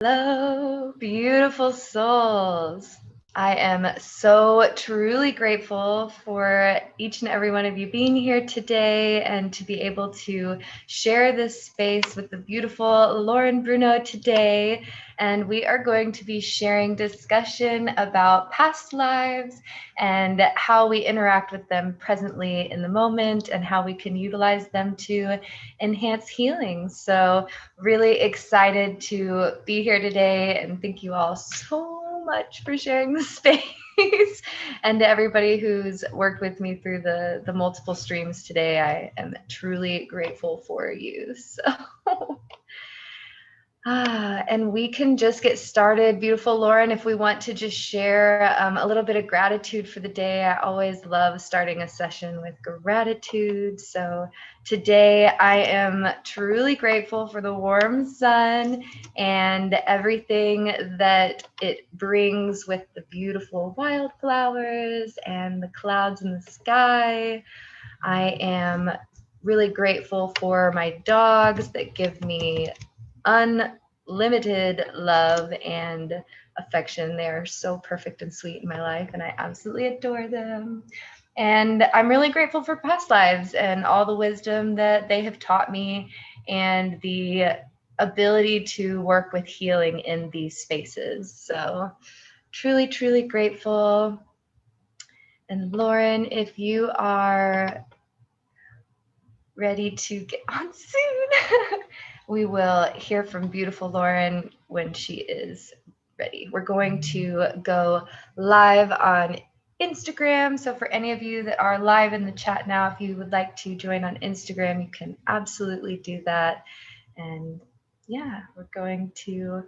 Hello, beautiful souls. I am so truly grateful for each and every one of you being here today and to be able to share this space with the beautiful Lauren Bruno today. And we are going to be sharing discussion about past lives and how we interact with them presently in the moment and how we can utilize them to enhance healing. So really excited to be here today, and thank you all so much for sharing the space. And to everybody who's worked with me through the multiple streams today, I am truly grateful for you. So and we can just get started. Beautiful Lauren, if we want to just share a little bit of gratitude for the day. I always love starting a session with gratitude. So today I am truly grateful for the warm sun and everything that it brings with the beautiful wildflowers and the clouds in the sky. I am really grateful for my dogs that give me unlimited love and affection. They are so perfect and sweet in my life, and I absolutely adore them. And I'm really grateful for past lives and all the wisdom that they have taught me and the ability to work with healing in these spaces. So truly, truly grateful. And Lauren, if you are ready to get on soon, we will hear from beautiful Lauren when she is ready. We're going to go live on Instagram. So for any of you that are live in the chat now, if you would like to join on Instagram, you can absolutely do that. And yeah, we're going to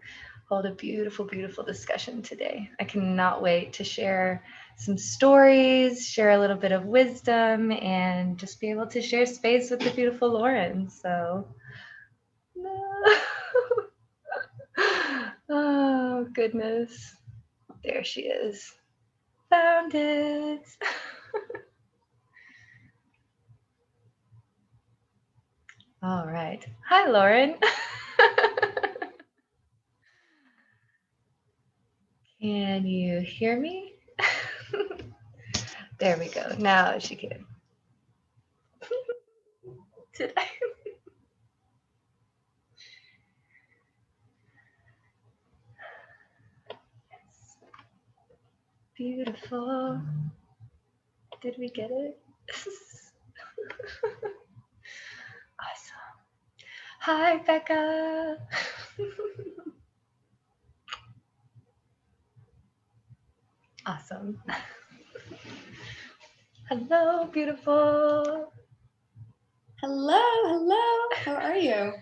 hold a beautiful, beautiful discussion today. I cannot wait to share some stories, share a little bit of wisdom, and just be able to share space with the beautiful Lauren. So, oh, goodness. There she is. Found it. All right. Hi, Lauren. Can you hear me? There we go. Now she can. Did I? Yes. Beautiful. Did we get it? Awesome. Hi, Becca. Awesome. Hello, beautiful. Hello. How are you?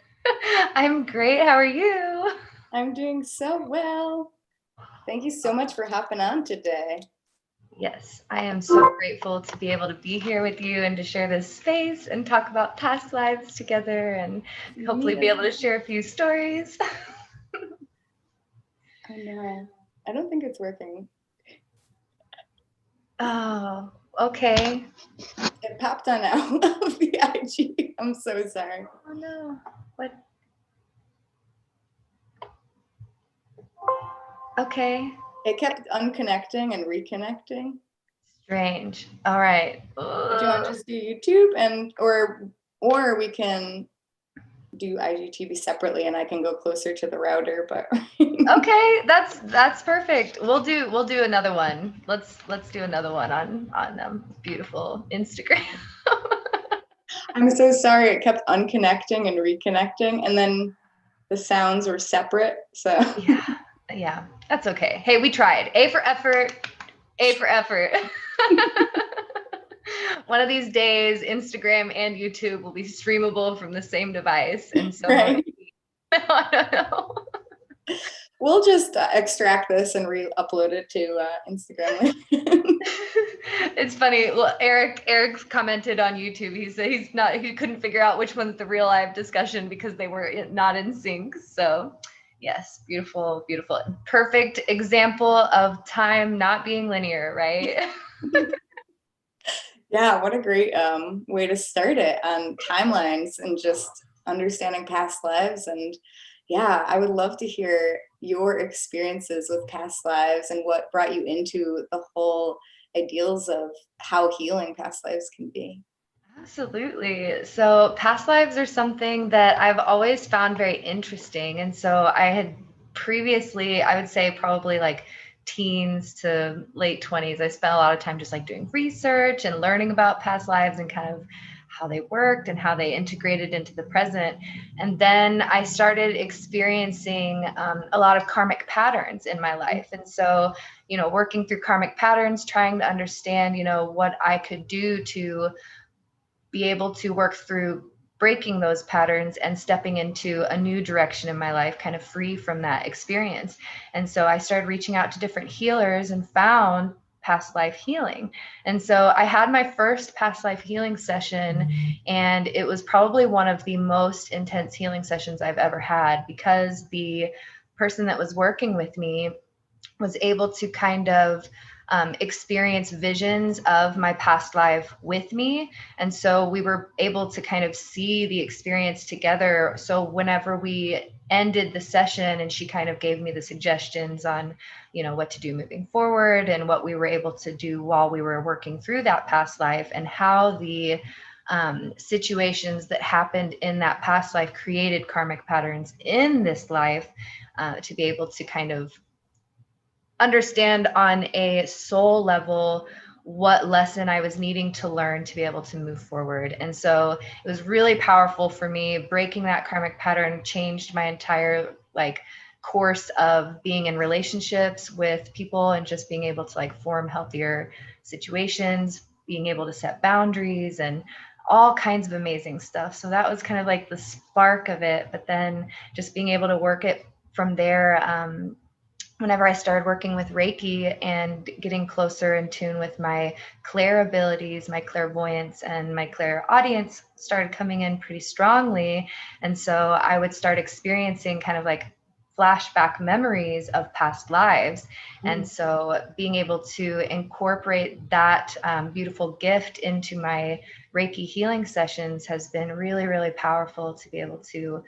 I'm great. How are you? I'm doing so well. Thank you so much for hopping on today. Yes, I am so grateful to be able to be here with you and to share this space and talk about past lives together and hopefully be able to share a few stories. I know. I don't think it's working. Oh, okay. It popped on out of the IG. I'm so sorry. Oh no. What? Okay. It kept unconnecting and reconnecting. Strange. All right. Do you want to just do YouTube or we can do IGTV separately and I can go closer to the router, but okay, that's perfect. We'll do another one. Let's do another one on beautiful Instagram. I'm so sorry. It kept unconnecting and reconnecting, and then the sounds were separate. So yeah, that's okay. Hey, we tried. A for effort. A for effort. One of these days, Instagram and YouTube will be streamable from the same device, and so right. I don't know. We'll just extract this and re-upload it to Instagram. It's funny. Well, Eric commented on YouTube. He said he couldn't figure out which one's the real live discussion because they were not in sync. So yes, beautiful, beautiful. Perfect example of time not being linear, right? Yeah, what a great way to start it on timelines and just understanding past lives and Yeah, I would love to hear your experiences with past lives and what brought you into the whole ideals of how healing past lives can be. Absolutely. So, past lives are something that I've always found very interesting. And so, I had previously, I would say probably like teens to late 20s, I spent a lot of time just like doing research and learning about past lives and kind of how they worked and how they integrated into the present. And then I started experiencing a lot of karmic patterns in my life. And so, working through karmic patterns, trying to understand, what I could do to be able to work through breaking those patterns and stepping into a new direction in my life, kind of free from that experience. And so I started reaching out to different healers and found past life healing. And so I had my first past life healing session, and it was probably one of the most intense healing sessions I've ever had, because the person that was working with me was able to kind of experience visions of my past life with me. And so we were able to kind of see the experience together. So whenever we ended the session and she kind of gave me the suggestions on, what to do moving forward and what we were able to do while we were working through that past life, and how the situations that happened in that past life created karmic patterns in this life, to be able to kind of understand on a soul level what lesson I was needing to learn to be able to move forward. And so it was really powerful for me. Breaking that karmic pattern changed my entire course of being in relationships with people, and just being able to form healthier situations, being able to set boundaries, and all kinds of amazing stuff. So that was kind of like the spark of it. But then just being able to work it from there, whenever I started working with Reiki and getting closer in tune with my clair abilities, my clairvoyance and my clairaudience started coming in pretty strongly. And so I would start experiencing kind of flashback memories of past lives. And so being able to incorporate that beautiful gift into my Reiki healing sessions has been really, really powerful, to be able to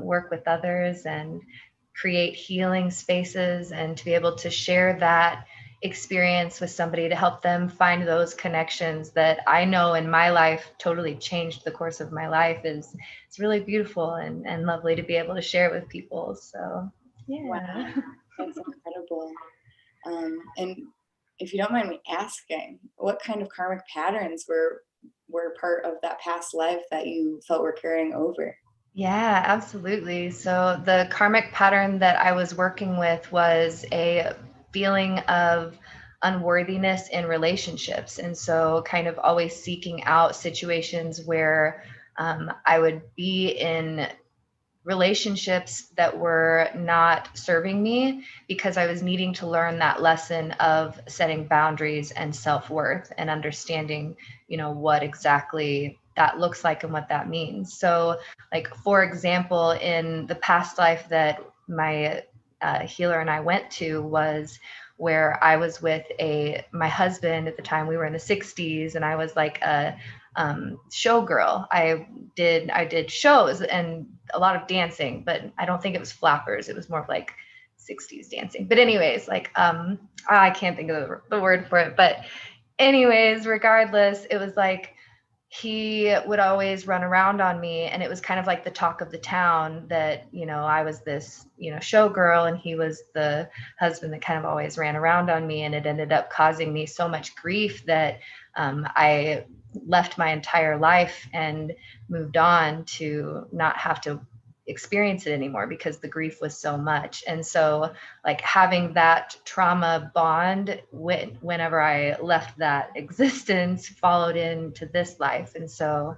work with others and create healing spaces, and to be able to share that experience with somebody to help them find those connections that I know in my life totally changed the course of my life. It's really beautiful and lovely to be able to share it with people. So yeah. Wow, that's incredible. And if you don't mind me asking, what kind of karmic patterns were part of that past life that you felt were carrying over? Yeah, absolutely. So the karmic pattern that I was working with was a feeling of unworthiness in relationships. And so kind of always seeking out situations where I would be in relationships that were not serving me, because I was needing to learn that lesson of setting boundaries and self-worth, and understanding, what exactly that looks like and what that means. So, for example, in the past life that my healer and I went to, was where I was with my husband at the time. We were in the 60s, and I was like a showgirl. I did shows and a lot of dancing, but I don't think it was flappers. It was more of 60s dancing. But anyways, I can't think of the word for it. But anyways, regardless, it was he would always run around on me, and it was kind of like the talk of the town that, I was this, showgirl, and he was the husband that kind of always ran around on me. And it ended up causing me so much grief that I left my entire life and moved on to not have to experience it anymore, because the grief was so much. And so having that trauma bond whenever I left that existence followed into this life. And so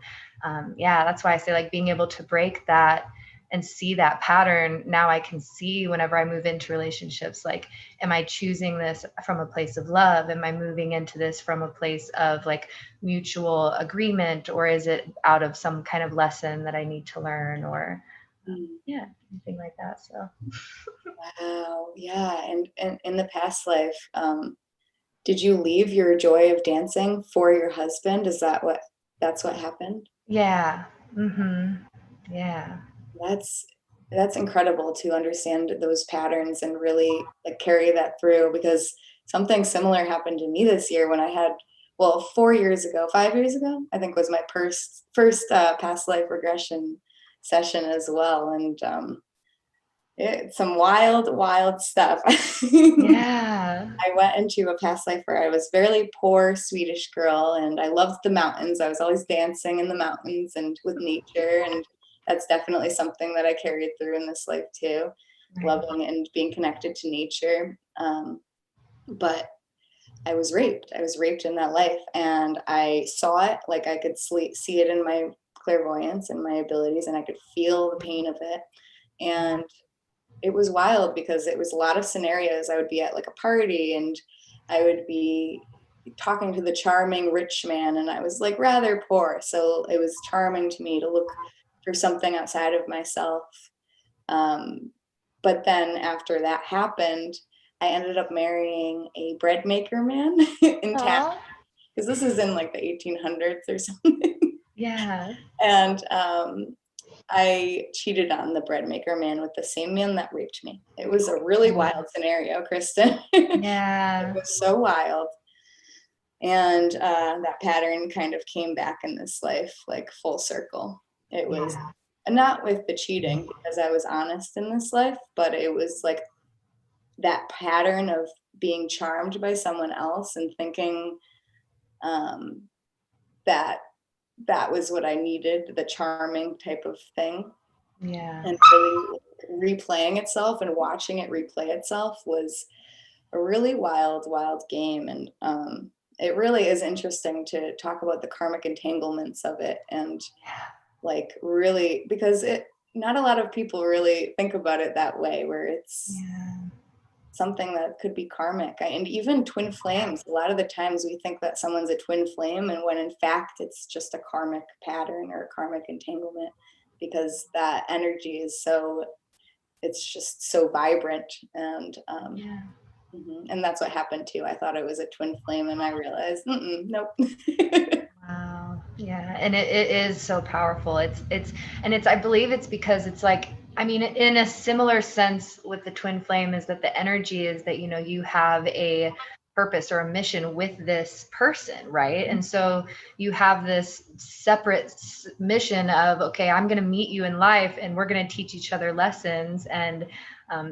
yeah, that's why I say being able to break that and see that pattern. Now I can see, whenever I move into relationships, am I choosing this from a place of love? Am I moving into this from a place of mutual agreement, or is it out of some kind of lesson that I need to learn, or yeah, anything like that. So Wow, yeah. And in the past life, did you leave your joy of dancing for your husband? That's what happened? yeah. Yeah. That's That's incredible to understand those patterns and really like carry that through, because something similar happened to me this year when I had, well, 4 years ago, 5 years ago, I think was my first past life regression session as well. And it's some wild stuff. Yeah. I went into a past life where I was a very poor Swedish girl and I loved the mountains. I was always dancing in the mountains and with nature. And that's definitely something that I carried through in this life too, Right. loving and being connected to nature. But I was raped. I was raped in that life and I saw it, like I could see it in my clairvoyance and my abilities, and I could feel the pain of it. And it was wild because it was a lot of scenarios. I would be at like a party and I would be talking to the charming rich man, and I was like rather poor. So it was charming to me to look for something outside of myself. But then after that happened, I ended up marrying a bread maker man in town, Aw. because this is in like the 1800s or something. Yeah. And I cheated on the bread maker man with the same man that raped me. It was a really wild scenario, Kristen. It Yeah. was so wild. And that pattern kind of came back in this life, like full circle. It was not with the cheating, because I was honest in this life, but it was like that pattern of being charmed by someone else and thinking that that was what I needed, the charming type of thing. Yeah. And really replaying itself and watching it replay itself was a really wild game. And it really is interesting to talk about the karmic entanglements of it, and like really, because it, not a lot of people really think about it that way, where it's something that could be karmic. And even twin flames, a lot of the times we think that someone's a twin flame, and when in fact it's just a karmic pattern or a karmic entanglement, because that energy is so, it's just so vibrant. And and that's what happened too. I thought it was a twin flame and I realized nope. Wow. Yeah. And it is so powerful. It's I believe it's because it's like, I mean, in a similar sense with the twin flame, is that the energy is that, you have a purpose or a mission with this person, right? And so you have this separate mission of, okay, I'm going to meet you in life and we're going to teach each other lessons. And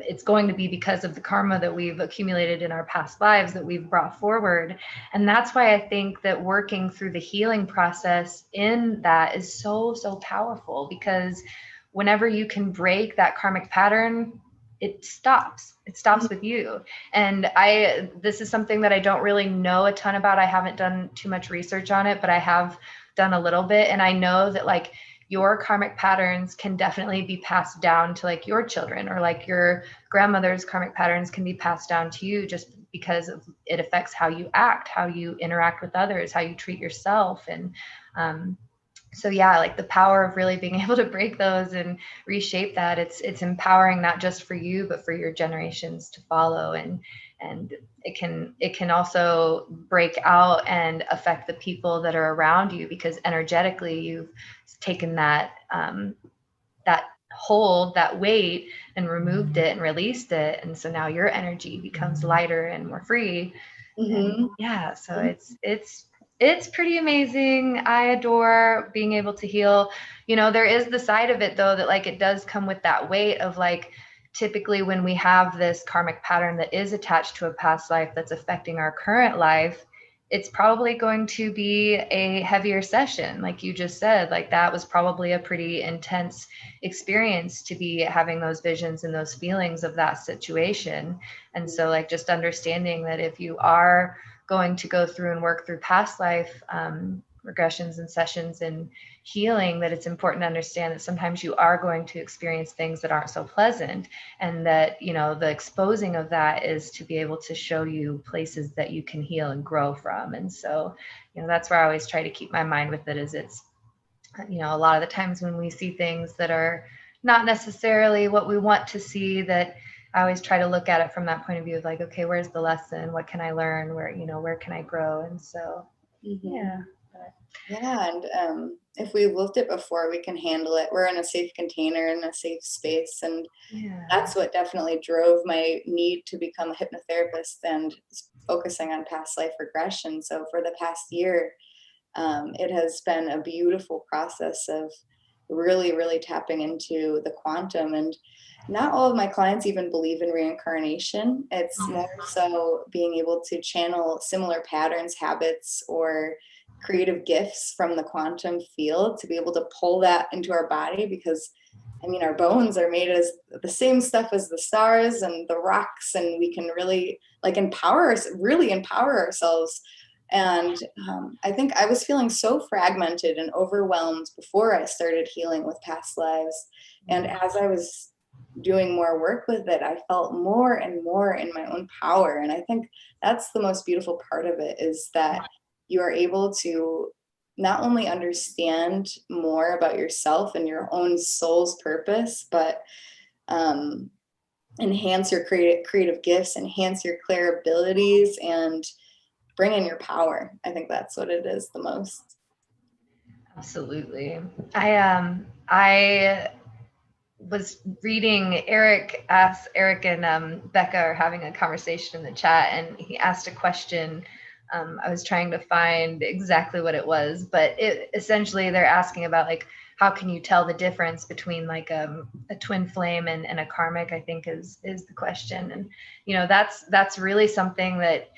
it's going to be because of the karma that we've accumulated in our past lives that we've brought forward. And that's why I think that working through the healing process in that is so, so powerful, because whenever you can break that karmic pattern, it stops with you. And this is something that I don't really know a ton about. I haven't done too much research on it, but I have done a little bit. And I know that like your karmic patterns can definitely be passed down to like your children, or like your grandmother's karmic patterns can be passed down to you, just because it affects how you act, how you interact with others, how you treat yourself. And so yeah, like the power of really being able to break those and reshape that, it's empowering, not just for you, but for your generations to follow. And it can also break out and affect the people that are around you, because energetically you've taken that that hold, that weight, and removed it and released it. And so now your energy becomes lighter and more free. And yeah, so it's pretty amazing. I adore being able to heal. There is the side of it though, that like it does come with that weight of like, typically when we have this karmic pattern that is attached to a past life that's affecting our current life, it's probably going to be a heavier session. Like you just said, like that was probably a pretty intense experience to be having those visions and those feelings of that situation. And so like just understanding that if you are going to go through and work through past life regressions and sessions and healing, that it's important to understand that sometimes you are going to experience things that aren't so pleasant, and that the exposing of that is to be able to show you places that you can heal and grow from. And so that's where I always try to keep my mind with it, is it's a lot of the times when we see things that are not necessarily what we want to see, that I always try to look at it from that point of view of like, okay, where's the lesson? What can I learn? Where can I grow? And so, yeah. Yeah, and if we've lived it before, we can handle it. We're in a safe container, in a safe space, and Yeah. that's what definitely drove my need to become a hypnotherapist and focusing on past life regression. So for the past year, it has been a beautiful process of really, really tapping into the quantum. And not all of my clients even believe in reincarnation. It's more so being able to channel similar patterns, habits, or creative gifts from the quantum field to be able to pull that into our body, because I mean, our bones are made as the same stuff as the stars and the rocks, and we can really like really empower ourselves. And I think I was feeling so fragmented and overwhelmed before I started healing with past lives. And as I was doing more work with it, I felt more and more in my own power. And I think that's the most beautiful part of it, is that you are able to not only understand more about yourself and your own soul's purpose, but um, enhance your creative gifts, enhance your clear abilities, and bring in your power. I think that's what it is the most. Absolutely. I was reading Eric and Becca are having a conversation in the chat, and he asked a question. I was trying to find exactly what it was, but it essentially they're asking about like how can you tell the difference between like a twin flame and a karmic, I think is the question. And that's really something that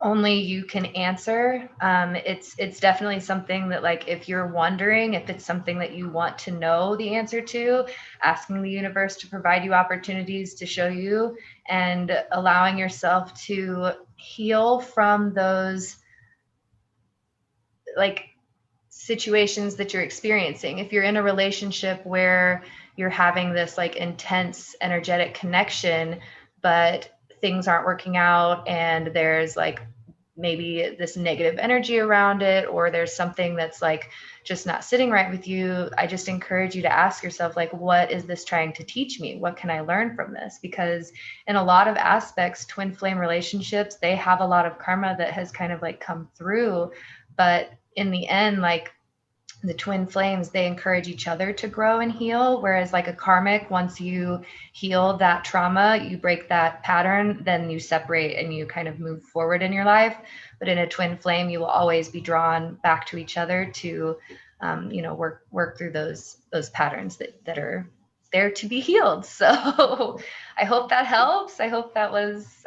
only you can answer. It's definitely something that, like, if you're wondering if it's something that you want to know the answer to, asking the universe to provide you opportunities to show you, and allowing yourself to heal from those like situations that you're experiencing. If you're in a relationship where you're having this like intense energetic connection, but things aren't working out and there's like maybe this negative energy around it, or there's something that's like just not sitting right with you, I just encourage you to ask yourself, like, what is this trying to teach me? What can I learn from this? Because in a lot of aspects, twin flame relationships, they have a lot of karma that has kind of like come through, but in the end, like, the twin flames, they encourage each other to grow and heal, whereas like a karmic, once you heal that trauma, you break that pattern, then you separate and you kind of move forward in your life. But in a twin flame, you will always be drawn back to each other to work through those patterns that are there to be healed. So I hope that helps. I hope that was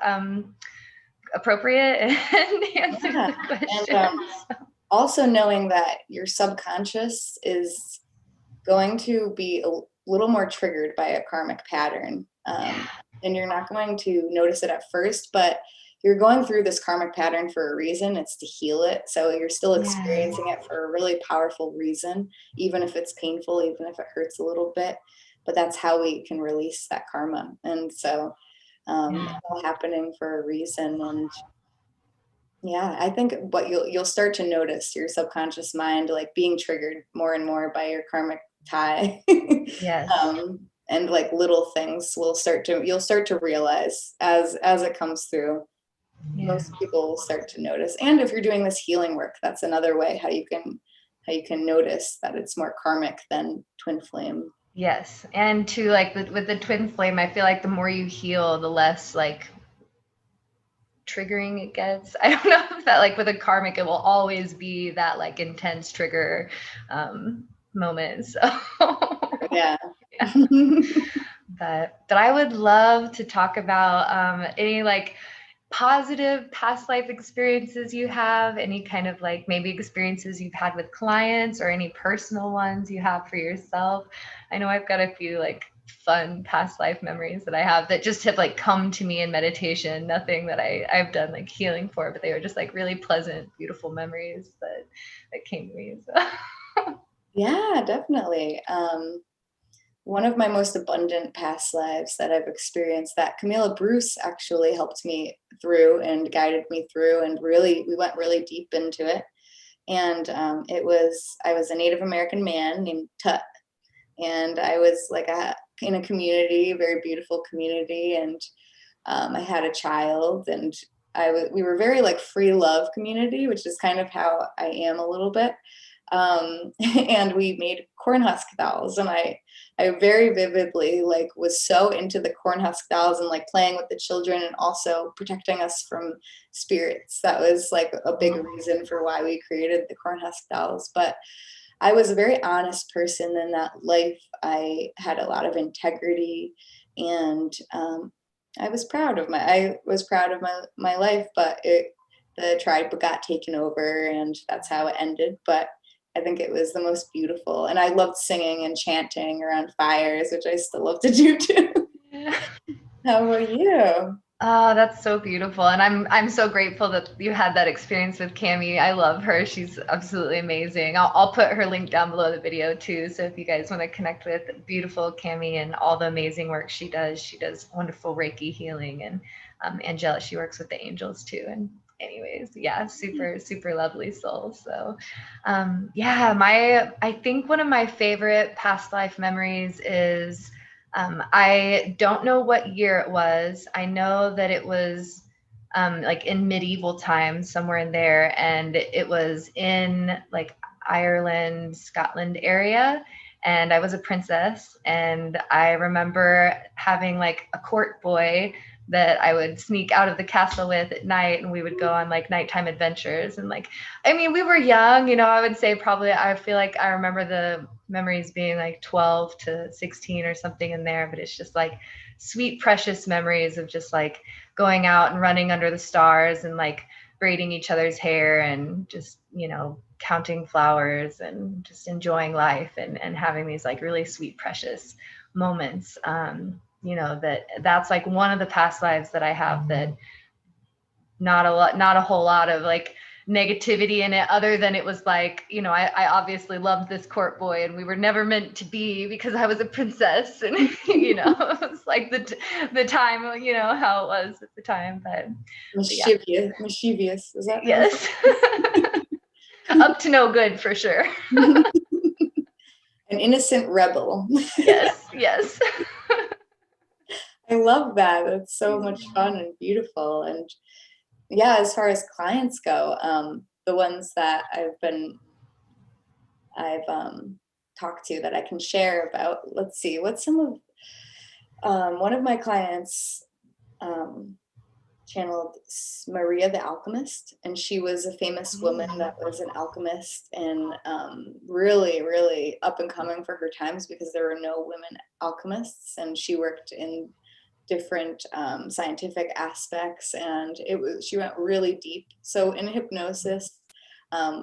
appropriate and answered Yeah. the And question. also knowing that your subconscious is going to be a little more triggered by a karmic pattern. And you're not going to notice it at first, but you're going through this karmic pattern for a reason. It's to heal it. So you're still Yeah. experiencing it for a really powerful reason, even if it's painful, even if it hurts a little bit. But that's how we can release that karma. And so it's Yeah. all happening for a reason. And yeah, I think what you'll start to notice your subconscious mind like being triggered more and more by your karmic tie. Yes. And like little things you'll start to realize as it comes through. Yeah. Most people will start to notice. And if you're doing this healing work, that's another way how you can notice that it's more karmic than twin flame. Yes. And to like with the twin flame, I feel like the more you heal, the less like triggering it gets. I don't know if that, like, with a karmic, it will always be that like intense trigger moment. So Yeah. yeah. But I would love to talk about any like positive past life experiences you have, any kind of like maybe experiences you've had with clients, or any personal ones you have for yourself. I know I've got a few like fun past life memories that I have that just have like come to me in meditation, nothing that I've done like healing for, but they were just like really pleasant, beautiful memories that came to me. So. Yeah, definitely. One of my most abundant past lives that I've experienced, that Camila Bruce actually helped me through and guided me through, and really, we went really deep into it. And I was a Native American man named Tut, and I was like in a community, a very beautiful community, and I had a child, and we were very like free love community, which is kind of how I am a little bit. And we made corn husk dolls, and I very vividly like was so into the corn husk dolls and like playing with the children and also protecting us from spirits. That was like a big reason for why we created the corn husk dolls. But I was a very honest person in that life. I had a lot of integrity, and I was proud of my life, but the tribe got taken over, and that's how it ended. But I think it was the most beautiful, and I loved singing and chanting around fires, which I still love to do too. Yeah. How about you? Oh, that's so beautiful. And I'm so grateful that you had that experience with Cami. I love her. She's absolutely amazing. I'll put her link down below the video too. So if you guys want to connect with beautiful Cami and all the amazing work she does wonderful Reiki healing, and Angela, she works with the angels too. And anyways, yeah, super, super lovely soul. So yeah, I think one of my favorite past life memories is I don't know what year it was. I know that it was like in medieval times, somewhere in there, and it was in like Ireland, Scotland area. And I was a princess, and I remember having like a court boy that I would sneak out of the castle with at night, and we would go on like nighttime adventures. And like, I mean, we were young, I would say probably, I feel like I remember the memories being like 12 to 16 or something in there, but it's just like sweet, precious memories of just like going out and running under the stars and like braiding each other's hair and just, counting flowers and just enjoying life and having these like really sweet, precious moments. That's like one of the past lives that I have that not a whole lot of like negativity in it, other than it was like, I obviously loved this court boy and we were never meant to be because I was a princess, and it's like the time, how it was at the time. But Mischievous, is that yes. Up to no good for sure. An innocent rebel. Yes. I love that. It's so much fun and beautiful. And yeah, as far as clients go, the ones that I've talked to that I can share about, let's see, what's some of one of my clients channeled Maria the Alchemist, and she was a famous woman that was an alchemist, and really, really up and coming for her times because there were no women alchemists, and she worked in different scientific aspects, and she went really deep. So in hypnosis,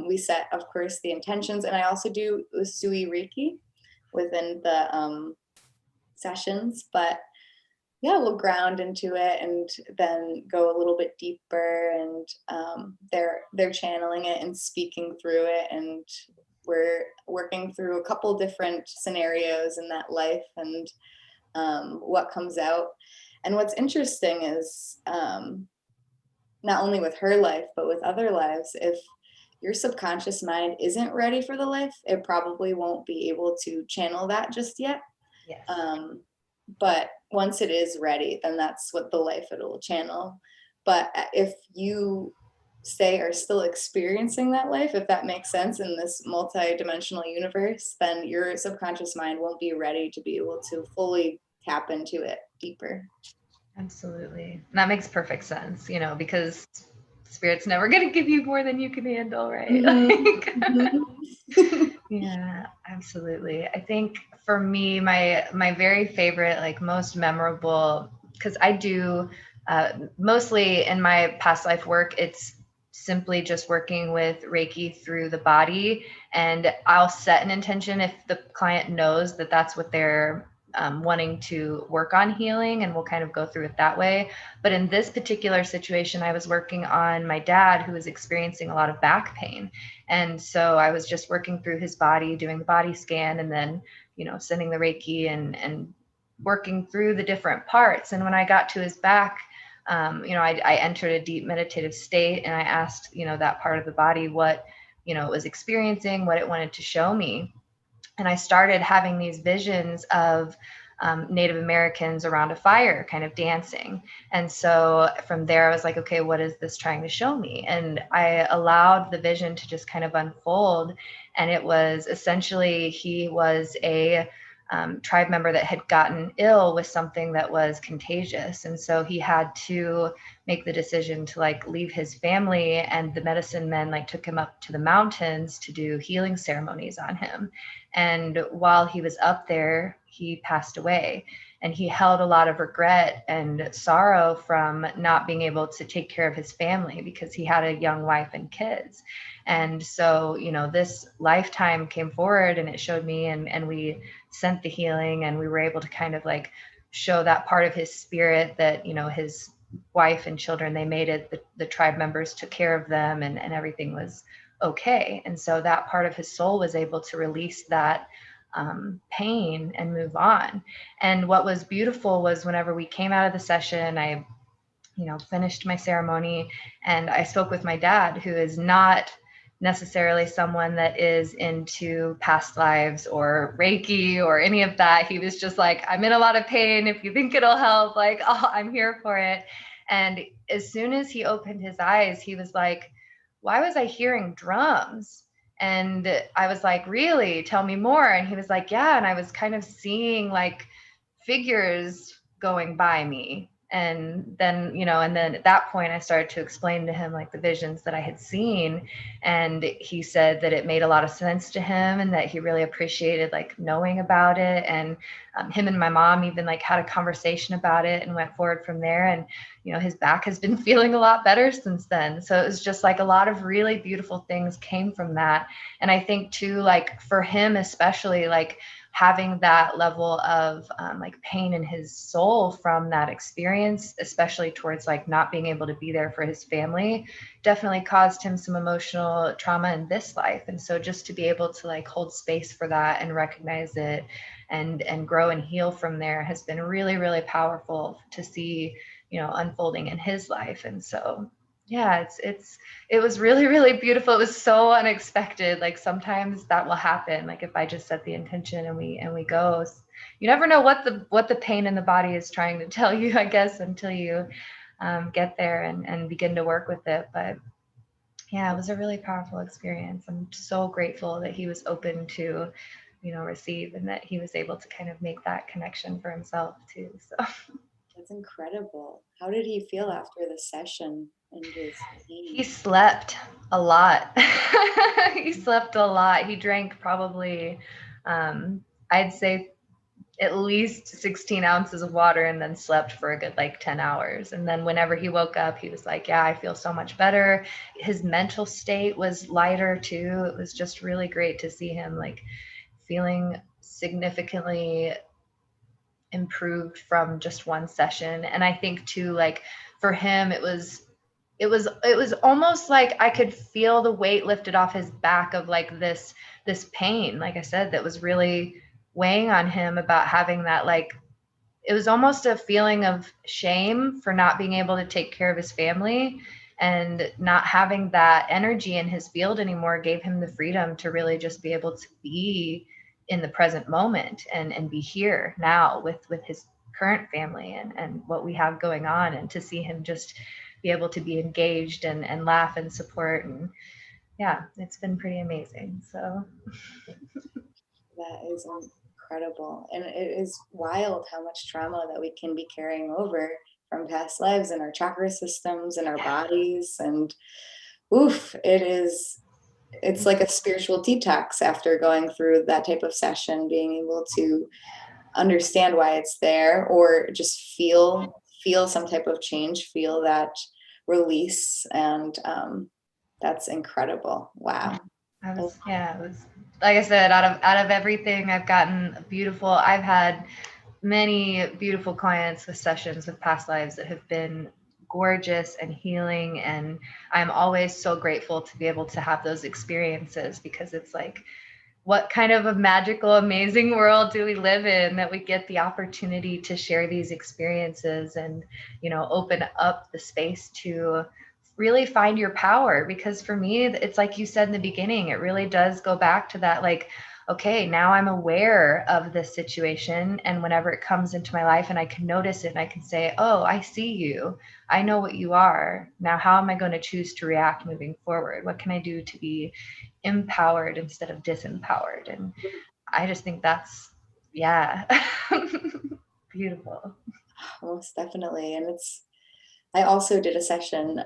we set, of course, the intentions, and I also do Usui Reiki within the sessions, but yeah, we'll ground into it and then go a little bit deeper, and they're channeling it and speaking through it, and we're working through a couple different scenarios in that life and what comes out. And what's interesting is not only with her life, but with other lives, if your subconscious mind isn't ready for the life, it probably won't be able to channel that just yet. Yes. But once it is ready, then that's what the life it'll channel. But if you are still experiencing that life, if that makes sense, in this multi-dimensional universe, then your subconscious mind won't be ready to be able to fully tap into it deeper. Absolutely. That makes perfect sense, because Spirit's never going to give you more than you can handle, right? Mm-hmm. Yeah, absolutely. I think for me, my very favorite, like most memorable, because I do mostly in my past life work, it's simply just working with Reiki through the body, and I'll set an intention if the client knows that that's what they're wanting to work on healing, and we'll kind of go through it that way. But in this particular situation, I was working on my dad, who was experiencing a lot of back pain. And so I was just working through his body, doing the body scan, and then, sending the Reiki and working through the different parts. And when I got to his back, I entered a deep meditative state, and I asked, that part of the body what, it was experiencing, what it wanted to show me. And I started having these visions of Native Americans around a fire kind of dancing. And so from there, I was like, okay, what is this trying to show me? And I allowed the vision to just kind of unfold. And it was essentially, he was a tribe member that had gotten ill with something that was contagious. And so he had to make the decision to like leave his family, and the medicine men like took him up to the mountains to do healing ceremonies on him. And while he was up there, he passed away. And he held a lot of regret and sorrow from not being able to take care of his family because he had a young wife and kids. And so, you know, this lifetime came forward and it showed me, and we sent the healing, and we were able to kind of like show that part of his spirit that, you know, his wife and children, they made it, the tribe members took care of them, and everything was okay. And so that part of his soul was able to release that pain and move on. And what was beautiful was whenever we came out of the session, I, you know, finished my ceremony, and I spoke with my dad, who is not necessarily someone that is into past lives or Reiki or any of that. He was just like, I'm in a lot of pain. If you think it'll help, like, oh, I'm here for it. And as soon as he opened his eyes, he was like, why was I hearing drums? And I was like, really? Tell me more. And he was like, yeah. And I was kind of seeing like figures going by me. And then, you know, and then at that point, I started to explain to him like the visions that I had seen. And he said that it made a lot of sense to him and that he really appreciated like knowing about it. And him and my mom even like had a conversation about it and went forward from there. And, you know, his back has been feeling a lot better since then. So it was just like a lot of really beautiful things came from that. And I think too, like for him, especially like having that level of like pain in his soul from that experience, especially towards like not being able to be there for his family, definitely caused him some emotional trauma in this life. And so just to be able to like hold space for that and recognize it and grow and heal from there has been really, really powerful to see, you know, unfolding in his life. And so yeah, it was really, really beautiful. It was so unexpected. Like sometimes that will happen. Like if I just set the intention and we go, you never know what the pain in the body is trying to tell you, I guess, until you get there and begin to work with it. But yeah, it was a really powerful experience. I'm so grateful that he was open to, you know, receive, and that he was able to kind of make that connection for himself too. So That's incredible. How did he feel after the session and his pain? he slept a lot. He slept a lot. He drank probably, I'd say at least 16 ounces of water, and then slept for a good like 10 hours. And then whenever he woke up, he was like, yeah, I feel so much better. His mental state was lighter too. It was just really great to see him like feeling significantly improved from just one session. And I think too, like for him, it was almost like I could feel the weight lifted off his back of like this pain, like I said, that was really weighing on him about having that, like, it was almost a feeling of shame for not being able to take care of his family, and not having that energy in his field anymore gave him the freedom to really just be able to be in the present moment and be here now with his current family and what we have going on, and to see him just be able to be engaged and laugh and support. And yeah, it's been pretty amazing. So That is incredible. And it is wild how much trauma that we can be carrying over from past lives in our chakra systems and our bodies. And oof, it's like a spiritual detox after going through that type of session, being able to understand why it's there, or just feel some type of change, feel that release. And that's incredible. Wow. it was like I said, out of everything I've gotten beautiful. I've had many beautiful clients with sessions with past lives that have been gorgeous and healing, and I'm always so grateful to be able to have those experiences, because it's like, what kind of a magical, amazing world do we live in that we get the opportunity to share these experiences and, you know, open up the space to really find your power? Because for me, it's like you said in the beginning, it really does go back to that, like, okay, now I'm aware of this situation. And whenever it comes into my life and I can notice it and I can say, oh, I see you. I know what you are. Now, how am I going to choose to react moving forward? What can I do to be empowered instead of disempowered? And I just think that's, yeah, beautiful. Most definitely. And I also did a session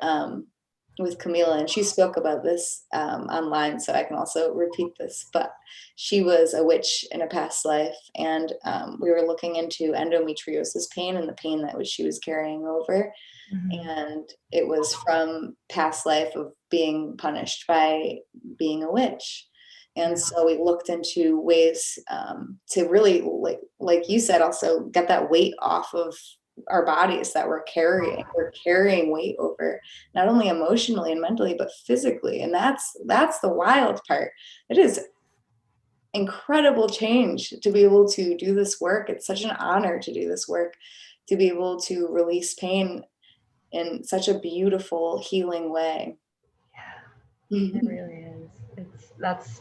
with Camila, and she spoke about this online, so I can also repeat this. But she was a witch in a past life, and we were looking into endometriosis pain and the pain that she was carrying over. Mm-hmm. And it was from past life of being punished by being a witch. And so we looked into ways to really, like you said, also get that weight off of our bodies that we're carrying. We're carrying weight over, not only emotionally and mentally, but physically. And that's the wild part. It is incredible change to be able to do this work. It's such an honor to do this work, to be able to release pain in such a beautiful, healing way. Yeah, it really is. That's,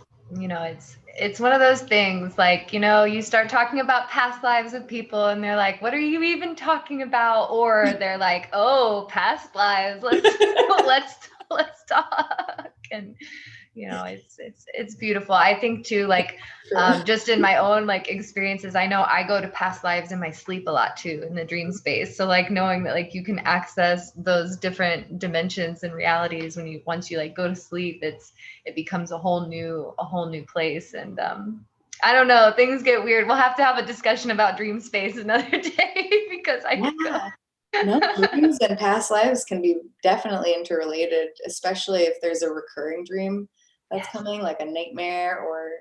it's one of those things, like, you start talking about past lives with people and they're like, what are you even talking about? Or they're like, oh, past lives, let's talk. And it's beautiful. I think too, like, just in my own like experiences, I know I go to past lives in my sleep a lot too, in the dream space. So like knowing that like you can access those different dimensions and realities once you like go to sleep, it becomes a whole new place. And I don't know, things get weird. We'll have to have a discussion about dream space another day because I could go. No, dreams and past lives can be definitely interrelated, especially if there's a recurring dream that's coming, like a nightmare or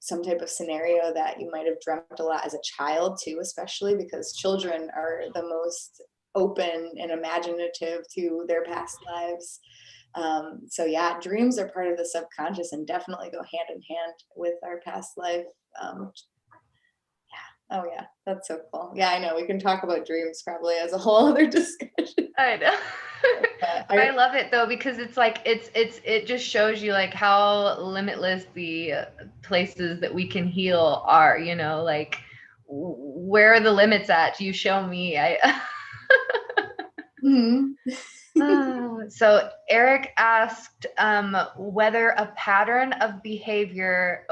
some type of scenario that you might have dreamt a lot as a child too, especially because children are the most open and imaginative to their past lives. So yeah, dreams are part of the subconscious and definitely go hand in hand with our past life. Oh yeah, that's so cool. Yeah, I know. We can talk about dreams probably as a whole other discussion. I know. But I love it though, because it's like it just shows you like how limitless the places that we can heal are, like where are the limits at? You show me. So Eric asked whether a pattern of behavior,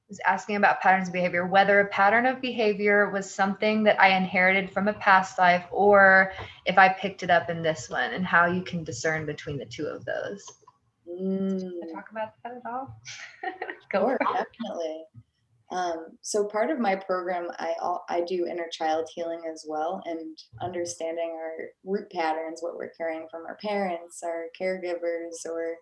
was asking about patterns of behavior, whether a pattern of behavior was something that I inherited from a past life or if I picked it up in this one, and how you can discern between the two of those. Can I talk about that at all? Sure, definitely. So part of my program, I do inner child healing as well, and understanding our root patterns, what we're carrying from our parents, our caregivers, or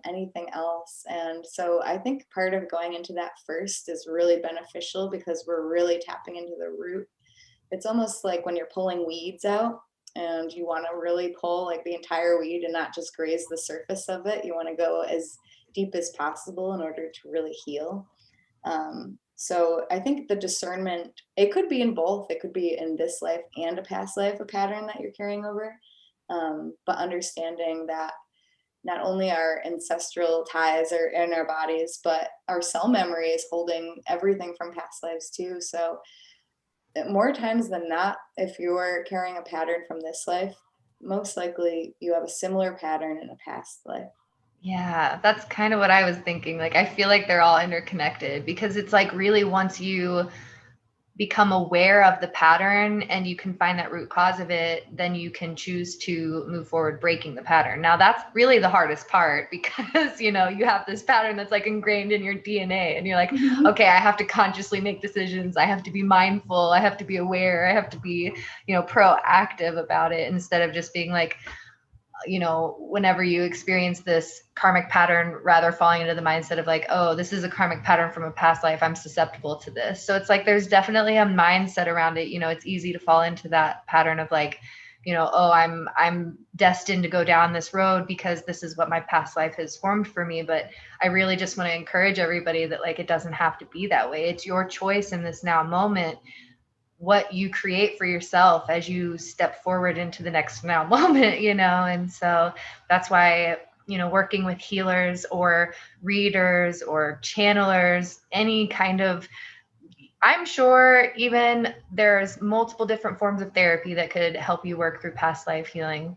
anything else. And so I think part of going into that first is really beneficial because we're really tapping into the root. It's almost like when you're pulling weeds out and you want to really pull like the entire weed and not just graze the surface of it. You want to go as deep as possible in order to really heal. So I think the discernment, it could be in both. It could be in this life and a past life, a pattern that you're carrying over. But understanding that not only our ancestral ties are in our bodies, but our cell memory is holding everything from past lives too. So more times than not, if you're carrying a pattern from this life, most likely you have a similar pattern in a past life. Yeah, that's kind of what I was thinking. Like, I feel like they're all interconnected because it's like really once you become aware of the pattern and you can find that root cause of it, then you can choose to move forward breaking the pattern. Now that's really the hardest part because you have this pattern that's like ingrained in your DNA and you're like, okay, I have to consciously make decisions, I have to be mindful, I have to be aware, I have to be proactive about it, instead of just being like, whenever you experience this karmic pattern, rather falling into the mindset of like, oh, this is a karmic pattern from a past life, I'm susceptible to this. So it's like there's definitely a mindset around it. It's easy to fall into that pattern of like, oh, I'm destined to go down this road because this is what my past life has formed for me. But I really just want to encourage everybody that like it doesn't have to be that way. It's your choice in this now moment what you create for yourself as you step forward into the next now moment, and so that's why working with healers or readers or channelers, any kind of, I'm sure even there's multiple different forms of therapy that could help you work through past life healing.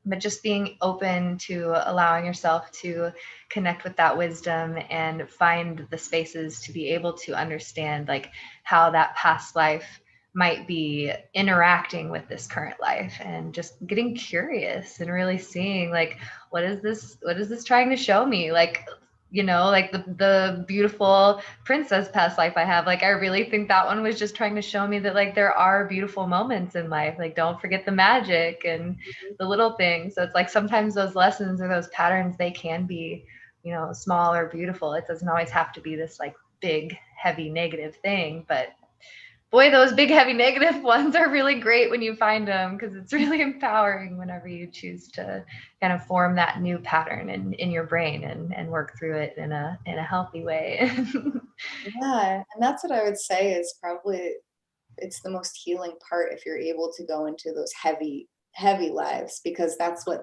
But just being open to allowing yourself to connect with that wisdom and find the spaces to be able to understand like how that past life might be interacting with this current life, and just getting curious and really seeing like what is this trying to show me, like like the beautiful princess past life I have. Like I really think that one was just trying to show me that like there are beautiful moments in life. Like don't forget the magic and the little things. So it's like sometimes those lessons or those patterns, they can be, small or beautiful. It doesn't always have to be this like big, heavy, negative thing. But boy, those big, heavy, negative ones are really great when you find them, because it's really empowering whenever you choose to kind of form that new pattern in your brain and work through it in a healthy way. Yeah, and that's what I would say is probably it's the most healing part if you're able to go into those heavy lives, because that's when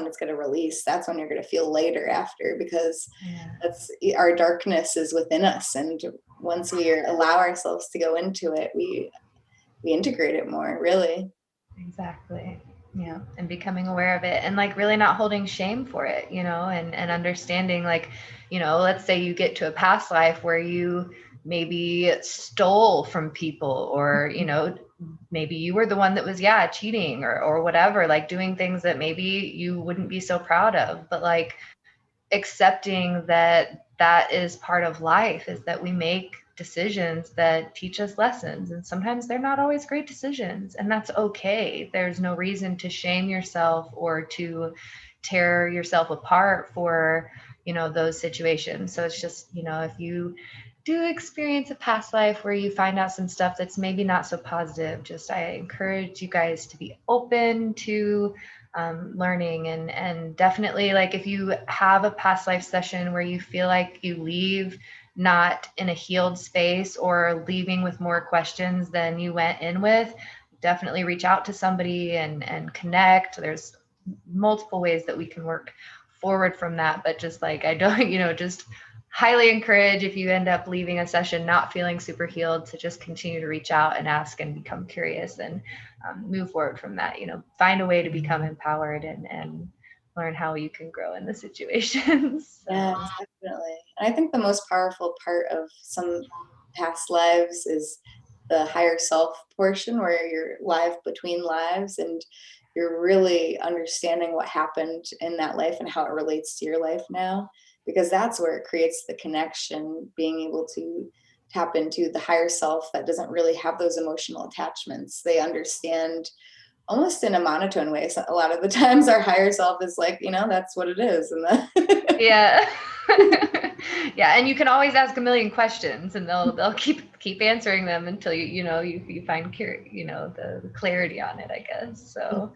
it's going to release. That's when you're going to feel later after, because Yeah. that's our darkness is within us, and once we allow ourselves to go into it, we integrate it more, really. Exactly. Yeah. And becoming aware of it and like really not holding shame for it, and understanding like, let's say you get to a past life where you maybe stole from people, or, maybe you were the one that was, yeah, cheating or whatever, like doing things that maybe you wouldn't be so proud of. But like accepting that that is part of life, is that we make decisions that teach us lessons, and sometimes they're not always great decisions, and that's okay. There's no reason to shame yourself or to tear yourself apart for those situations. So it's just, if you do experience a past life where you find out some stuff that's maybe not so positive, just I encourage you guys to be open to learning, and definitely like if you have a past life session where you feel like you leave not in a healed space or leaving with more questions than you went in with, definitely reach out to somebody and connect. There's multiple ways that we can work forward from that, but just like I don't just highly encourage, if you end up leaving a session not feeling super healed, to just continue to reach out and ask and become curious, and move forward from that. Find a way to become empowered and learn how you can grow in the situations. So. Yes, definitely. And I think the most powerful part of some past lives is the higher self portion, where you're live between lives and you're really understanding what happened in that life and how it relates to your life now, because that's where it creates the connection, being able to tap into the higher self that doesn't really have those emotional attachments. They understand almost in a monotone way. So a lot of the times our higher self is like, that's what it is. And Yeah. Yeah, and you can always ask a million questions, and they'll keep answering them until you find the clarity on it, I guess. So,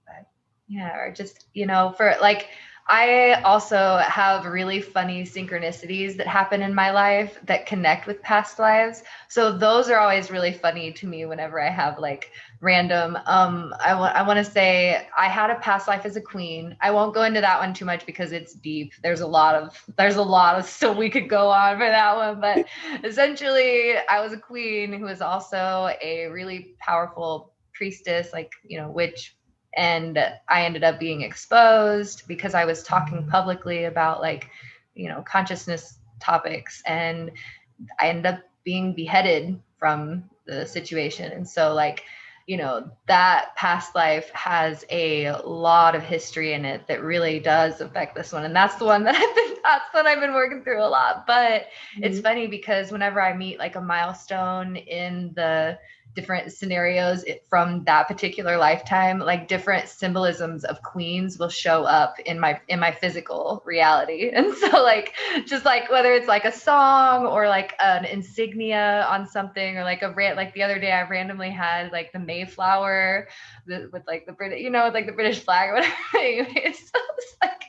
but yeah, or just, for like, I also have really funny synchronicities that happen in my life that connect with past lives. So those are always really funny to me whenever I have like random, I want to say I had a past life as a queen. I won't go into that one too much because it's deep. There's a lot of so we could go on for that one, but essentially I was a queen who was also a really powerful priestess, like, witch. And I ended up being exposed because I was talking publicly about like, consciousness topics, and I ended up being beheaded from the situation. And so like, that past life has a lot of history in it that really does affect this one. And that's the one that I've been working through a lot. But it's funny because whenever I meet like a milestone in the different scenarios from that particular lifetime, like different symbolisms of queens will show up in my physical reality. And so like, just like whether it's like a song or like an insignia on something, or like like the other day I randomly had like the Mayflower with like the British, like the British flag or whatever. Anyway, so it's like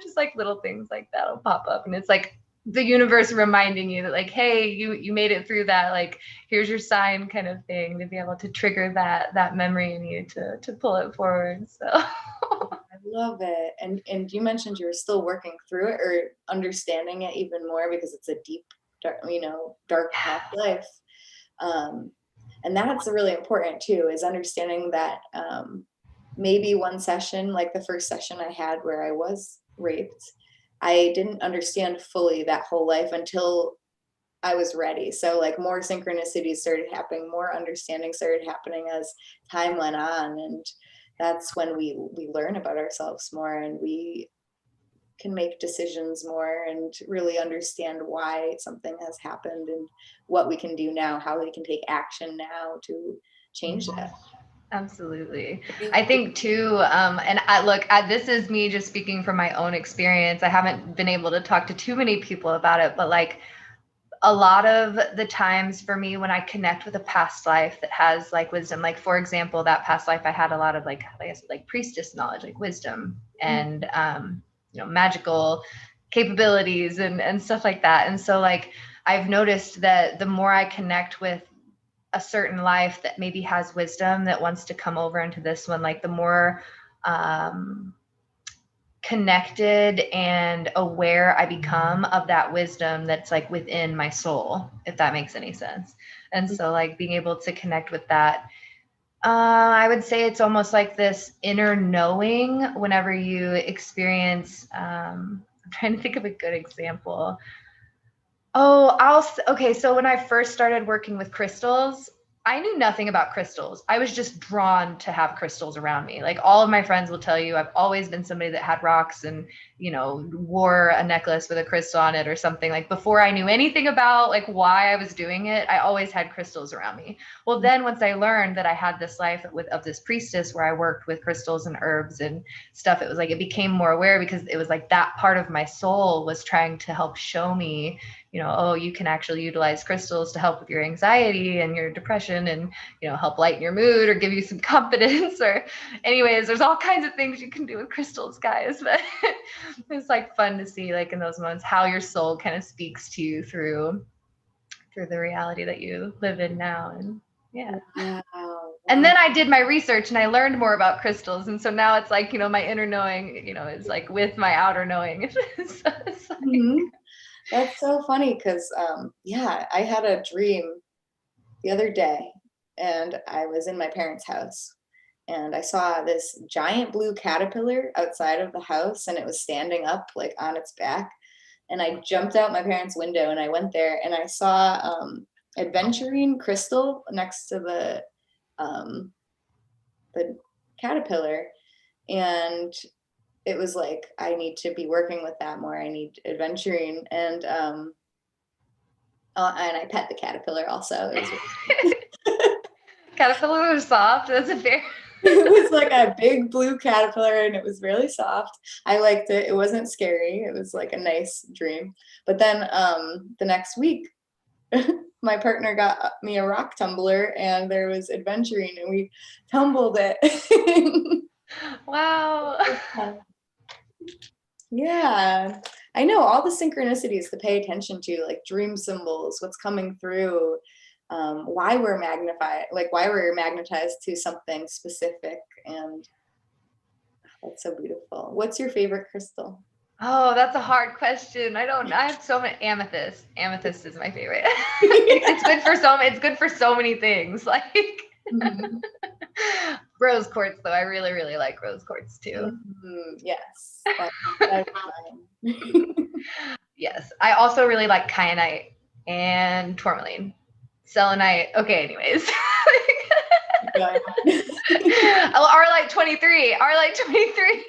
just like little things like that'll pop up, and it's like the universe reminding you that like, hey, you made it through that, like here's your sign, kind of thing, to be able to trigger that memory in you to pull it forward. So I love it. And you mentioned you were still working through it or understanding it even more because it's a deep, dark, dark past life. And that's really important too, is understanding that maybe one session, like the first session I had where I was raped, I didn't understand fully that whole life until I was ready. So like more synchronicities started happening, more understanding started happening as time went on. And that's when we learn about ourselves more and we can make decisions more and really understand why something has happened and what we can do now, how we can take action now to change that. Absolutely. I think too, and this is me just speaking from my own experience. I haven't been able to talk to too many people about it, but like a lot of the times for me when I connect with a past life that has like wisdom, like for example, that past life I had a lot of like, I guess like priestess knowledge, like wisdom and, magical capabilities and stuff like that. And so like, I've noticed that the more I connect with a certain life that maybe has wisdom that wants to come over into this one, like the more connected and aware I become of that wisdom that's like within my soul, if that makes any sense. And so like being able to connect with that, I would say it's almost like this inner knowing whenever you experience, I'm trying to think of a good example. Okay. So when I first started working with crystals, I knew nothing about crystals. I was just drawn to have crystals around me. Like all of my friends will tell you, I've always been somebody that had rocks and, wore a necklace with a crystal on it or something. Like before I knew anything about like why I was doing it, I always had crystals around me. Well, then once I learned that I had this life of this priestess where I worked with crystals and herbs and stuff, it was like, it became more aware because it was like that part of my soul was trying to help show me, you can actually utilize crystals to help with your anxiety and your depression and, help lighten your mood or give you some confidence or anyways, there's all kinds of things you can do with crystals, guys. But it's like fun to see like in those moments how your soul kind of speaks to you through the reality that you live in now. And yeah. Wow. And then I did my research and I learned more about crystals. And so now it's like, my inner knowing, is like with my outer knowing. So it's like, That's so funny because, I had a dream the other day and I was in my parents' house and I saw this giant blue caterpillar outside of the house and it was standing up like on its back. And I jumped out my parents' window and I went there and I saw aventurine crystal next to the caterpillar. And it was like, I need to be working with that more. I need aventurine. And I pet the caterpillar also. It was caterpillar was soft. That's a fair. It was like a big blue caterpillar and it was really soft. I liked it. It wasn't scary. It was like a nice dream. But then the next week, my partner got me a rock tumbler and there was aventurine and we tumbled it. Wow. Yeah, I know all the synchronicities to pay attention to, like dream symbols, what's coming through, why we're magnetized to something specific, and that's so beautiful. What's your favorite crystal? Oh, that's a hard question. I have so many. Amethyst. Amethyst is my favorite. It's good for so many things. Like rose quartz, though. I really, really like rose quartz too. Yes. That's fine. Yes. I also really like kyanite and tourmaline. Selenite. Okay, anyways. Arlite 23. Arlite 23.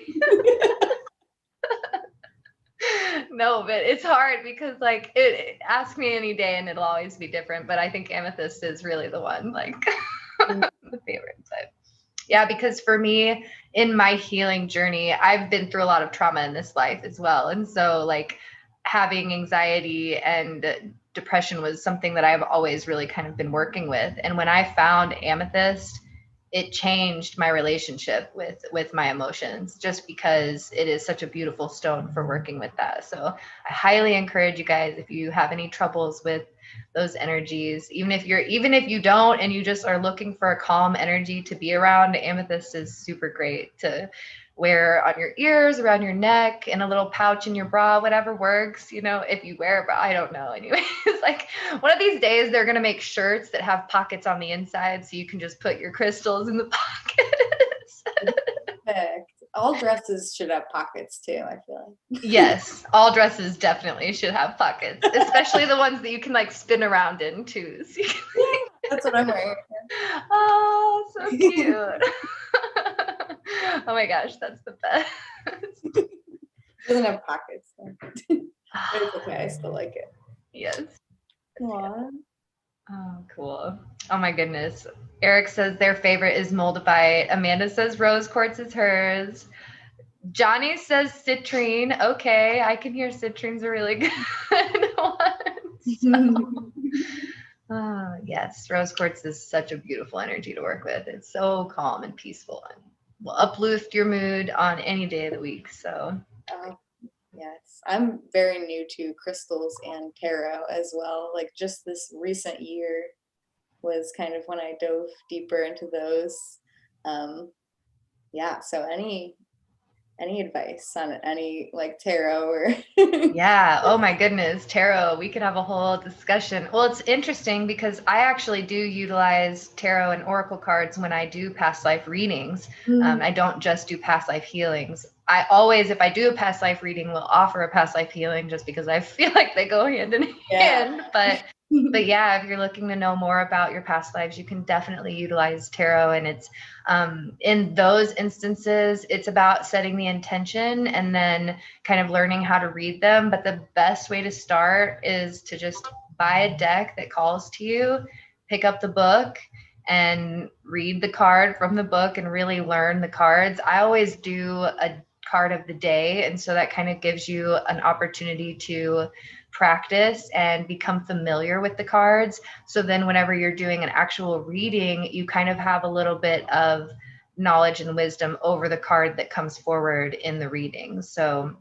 No, but it's hard because like ask me any day and it'll always be different. But I think amethyst is really the one, like the favorite. But yeah, because for me in my healing journey, I've been through a lot of trauma in this life as well. And so like having anxiety and depression was something that I've always really kind of been working with. And when I found amethyst, it changed my relationship with my emotions just because it is such a beautiful stone for working with that. So I highly encourage you guys, if you have any troubles with those energies. Even if you don't and you just are looking for a calm energy to be around, amethyst is super great to wear on your ears, around your neck, in a little pouch in your bra, whatever works. If you wear a bra, I don't know. Anyways, like one of these days they're going to make shirts that have pockets on the inside so you can just put your crystals in the pockets. Perfect. All dresses should have pockets too, I feel like. Yes, all dresses definitely should have pockets, especially the ones that you can like spin around in too. So That's what I'm wearing. Oh, so cute. Oh my gosh, that's the best. It doesn't have pockets, so. But it's okay, I still like it. Yes. Aww. Oh, cool. Oh my goodness. Eric says their favorite is Moldavite. Amanda says rose quartz is hers. Johnny says citrine. Okay, I can hear citrine's a really good one. Yes, rose quartz is such a beautiful energy to work with. It's so calm and peaceful and will uplift your mood on any day of the week. So, yes, I'm very new to crystals and tarot as well. Like just this recent year was kind of when I dove deeper into those. Yeah, so any advice on any like tarot or yeah. Oh my goodness. Tarot. We could have a whole discussion. Well, it's interesting because I actually do utilize tarot and oracle cards when I do past life readings. I don't just do past life healings. I always, if I do a past life reading, will offer a past life healing just because I feel like they go hand in hand. But yeah, if you're looking to know more about your past lives, you can definitely utilize tarot. And it's in those instances, it's about setting the intention and then kind of learning how to read them. But the best way to start is to just buy a deck that calls to you, pick up the book and read the card from the book and really learn the cards. I always do a card of the day. And so that kind of gives you an opportunity to practice and become familiar with the cards. So then whenever you're doing an actual reading, you kind of have a little bit of knowledge and wisdom over the card that comes forward in the reading. So,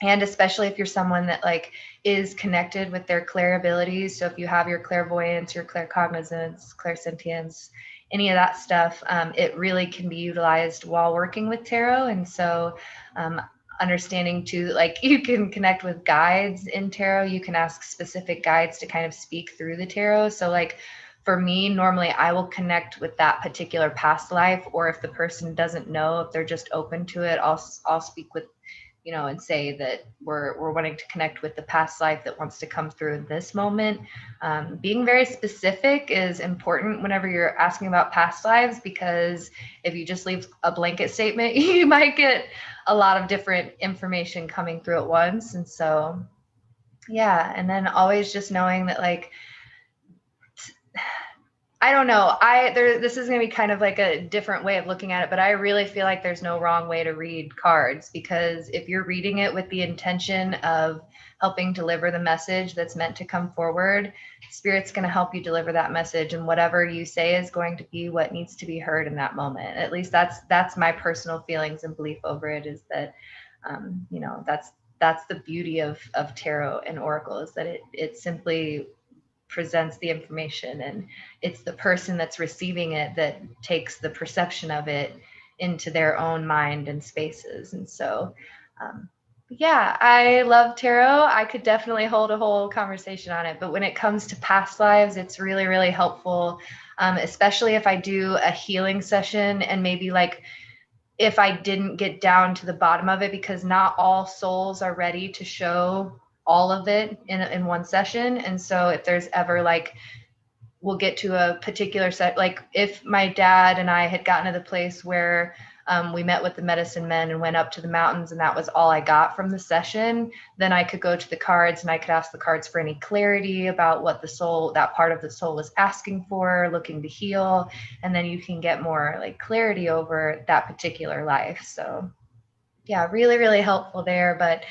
and especially if you're someone that like is connected with their clair abilities. So if you have your clairvoyance, your claircognizance, clairsentience, any of that stuff, it really can be utilized while working with tarot. And so understanding too, like you can connect with guides in tarot. You can ask specific guides to kind of speak through the tarot. So like for me, normally I will connect with that particular past life, or if the person doesn't know, if they're just open to it, I'll speak with, and say that we're wanting to connect with the past life that wants to come through in this moment. Being very specific is important whenever you're asking about past lives, because if you just leave a blanket statement, you might get a lot of different information coming through at once. And so, yeah. And then always just knowing that like, I don't know. This is going to be kind of like a different way of looking at it, but I really feel like there's no wrong way to read cards, because if you're reading it with the intention of helping deliver the message that's meant to come forward, Spirit's going to help you deliver that message, and whatever you say is going to be what needs to be heard in that moment. At least that's my personal feelings and belief over it, is that that's the beauty of tarot and oracle, is that it simply presents the information, and it's the person that's receiving it that takes the perception of it into their own mind and spaces. And so yeah, I love tarot. I could definitely hold a whole conversation on it, but when it comes to past lives, it's really, really helpful, especially if I do a healing session, and maybe like if I didn't get down to the bottom of it, because not all souls are ready to show all of it in one session. And so if there's ever like, we'll get to a particular set, like if my dad and I had gotten to the place where we met with the medicine men and went up to the mountains, and that was all I got from the session, then I could go to the cards and I could ask the cards for any clarity about what that part of the soul was asking for, looking to heal. And then you can get more like clarity over that particular life. So yeah, really, really helpful there. But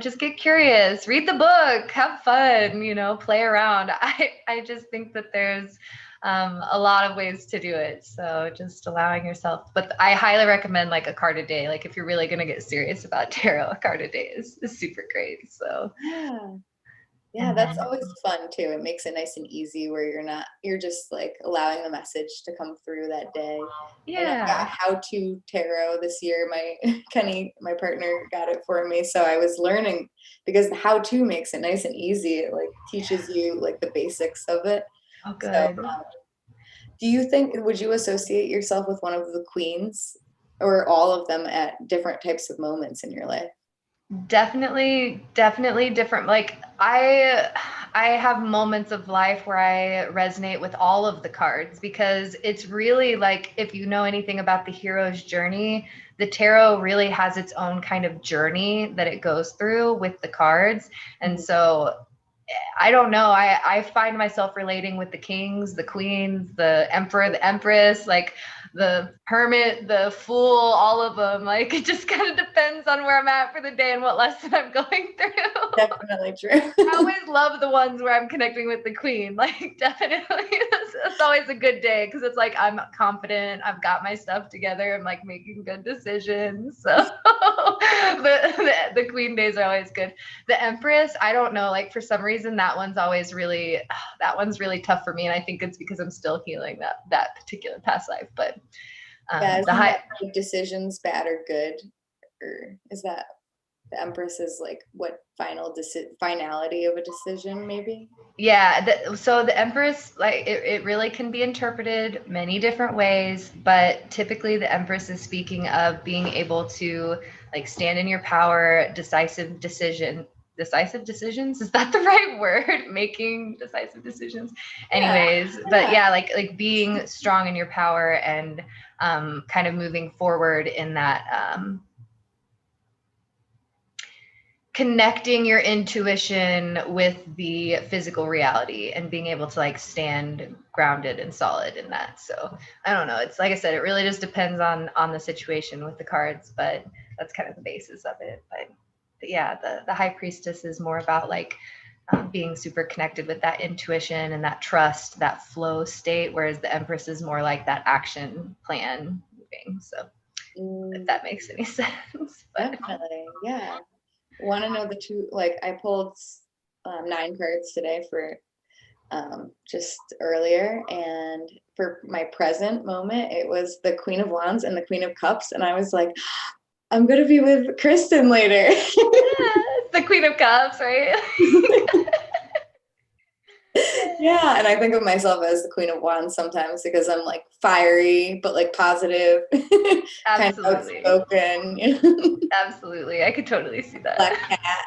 just get curious, read the book, have fun, play around. I just think that there's a lot of ways to do it. So just allowing yourself, but I highly recommend like a card a day. Like if you're really going to get serious about tarot, a card a day is super great. So yeah. Yeah, And that's then, always fun too. It makes it nice and easy where you're just like allowing the message to come through that day. I know I got yeah. how to tarot this year. My Kenny, my partner, got it for me. So I was learning because the how to makes it nice and easy. It like teaches you like the basics of it. Oh, So good. do you think, would you associate yourself with one of the queens or all of them at different types of moments in your life? Definitely different. Like I have moments of life where I resonate with all of the cards because it's really like if you know anything about the hero's journey, the tarot really has its own kind of journey that it goes through with the cards. And Mhm. so I don't know. I find myself relating with the kings, the queens, the emperor, the empress, like the hermit, the fool, all of them. Like it just kind of depends on where I'm at for the day and what lesson I'm going through. Definitely true. I always love the ones where I'm connecting with the queen. Like, definitely, that's always a good day because it's like I'm confident, I've got my stuff together, I'm like making good decisions. So, the queen days are always good. The empress, I don't know, like for some reason that one's always really that one's really tough for me, and I think it's because I'm still healing that particular past life. But Yeah, the isn't high that like decisions bad or good? Or is that the Empress is like what finality of a decision maybe? Yeah, so the Empress, like it really can be interpreted many different ways, but typically the Empress is speaking of being able to like stand in your power, decisive decisions. Is that the right word? Making decisive decisions. Yeah, Anyways, but yeah. yeah, like being strong in your power and kind of moving forward in that connecting your intuition with the physical reality and being able to like stand grounded and solid in that. So I don't know, it's like I said, it really just depends on the situation with the cards, but that's kind of the basis of it. But yeah, the high priestess is more about like being super connected with that intuition and that trust, that flow state, whereas the empress is more like that action plan moving. So if Mm, that makes any sense. But definitely. Yeah. Want to know the two, like I pulled 9 cards today for just earlier, and for my present moment, it was the Queen of Wands and the Queen of Cups, and I was like, I'm gonna be with Kristen later. yes, the Queen of Cups, right? Yeah, and I think of myself as the Queen of Wands sometimes because I'm like fiery, but like positive, kind of Absolutely. outspoken, you know? Absolutely. I could totally see that. Black cat.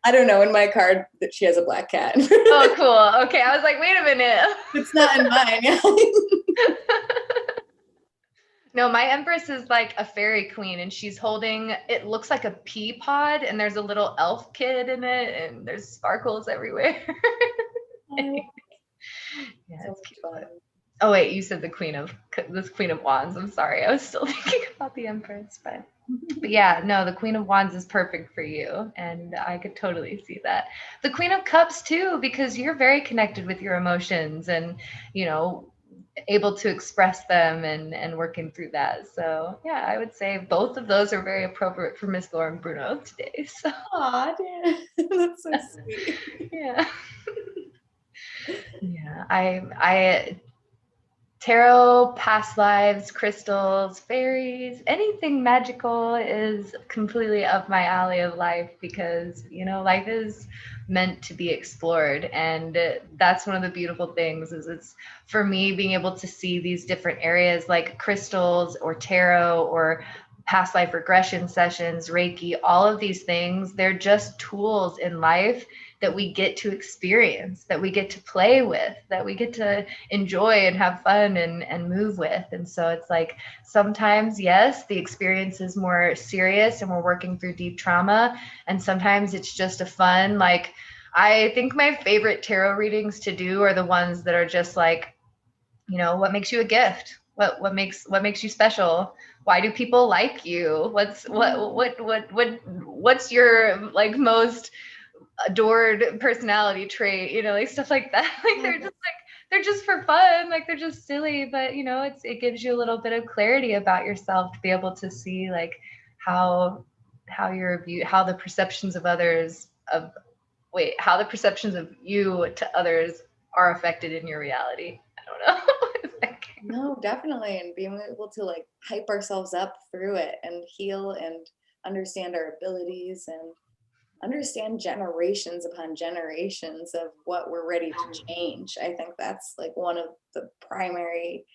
I don't know in my card that she has a black cat. Oh, cool. Okay. I was like, wait a minute. It's not in mine. No, my Empress is like a fairy queen and she's holding, it looks like a pea pod and there's a little elf kid in it and there's sparkles everywhere. Oh, Yeah, so it's much cute. fun. Oh wait, you said the Queen of Wands. I'm sorry. I was still thinking about the Empress, but yeah, no, the Queen of Wands is perfect for you. And I could totally see that. The Queen of Cups, too, because you're very connected with your emotions and, you know, able to express them and working through that. So, yeah, I would say both of those are very appropriate for Miss Lauren Bruno today. So, Aw, dear. That's so sweet. yeah. Yeah, tarot, past lives, crystals, fairies, anything magical is completely up my alley of life because, you know, life is meant to be explored. And that's one of the beautiful things is it's for me being able to see these different areas like crystals or tarot or past life regression sessions, Reiki, all of these things, they're just tools in life that we get to experience, that we get to play with, that we get to enjoy and have fun and move with. And so it's like sometimes, yes, the experience is more serious and we're working through deep trauma. And sometimes it's just a fun, like, I think my favorite tarot readings to do are the ones that are just like, you know, what makes you a gift? What makes you special? Why do people like you? What's your like most adored personality trait, you know, like stuff like that. Like they're just for fun, like they're just silly, but you know, it gives you a little bit of clarity about yourself to be able to see like how how the perceptions of others of how the perceptions of you to others are affected in your reality. I don't know. No, definitely. And being able to like hype ourselves up through it and heal and understand our abilities and understand generations upon generations of what we're ready to change. I think that's like one of the primary,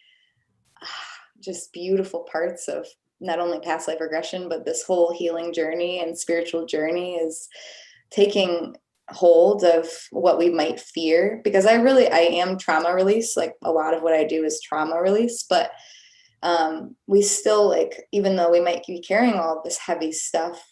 just beautiful parts of not only past life regression, but this whole healing journey and spiritual journey is taking hold of what we might fear, because I am trauma release. Like a lot of what I do is trauma release, but we still, like, even though we might be carrying all this heavy stuff,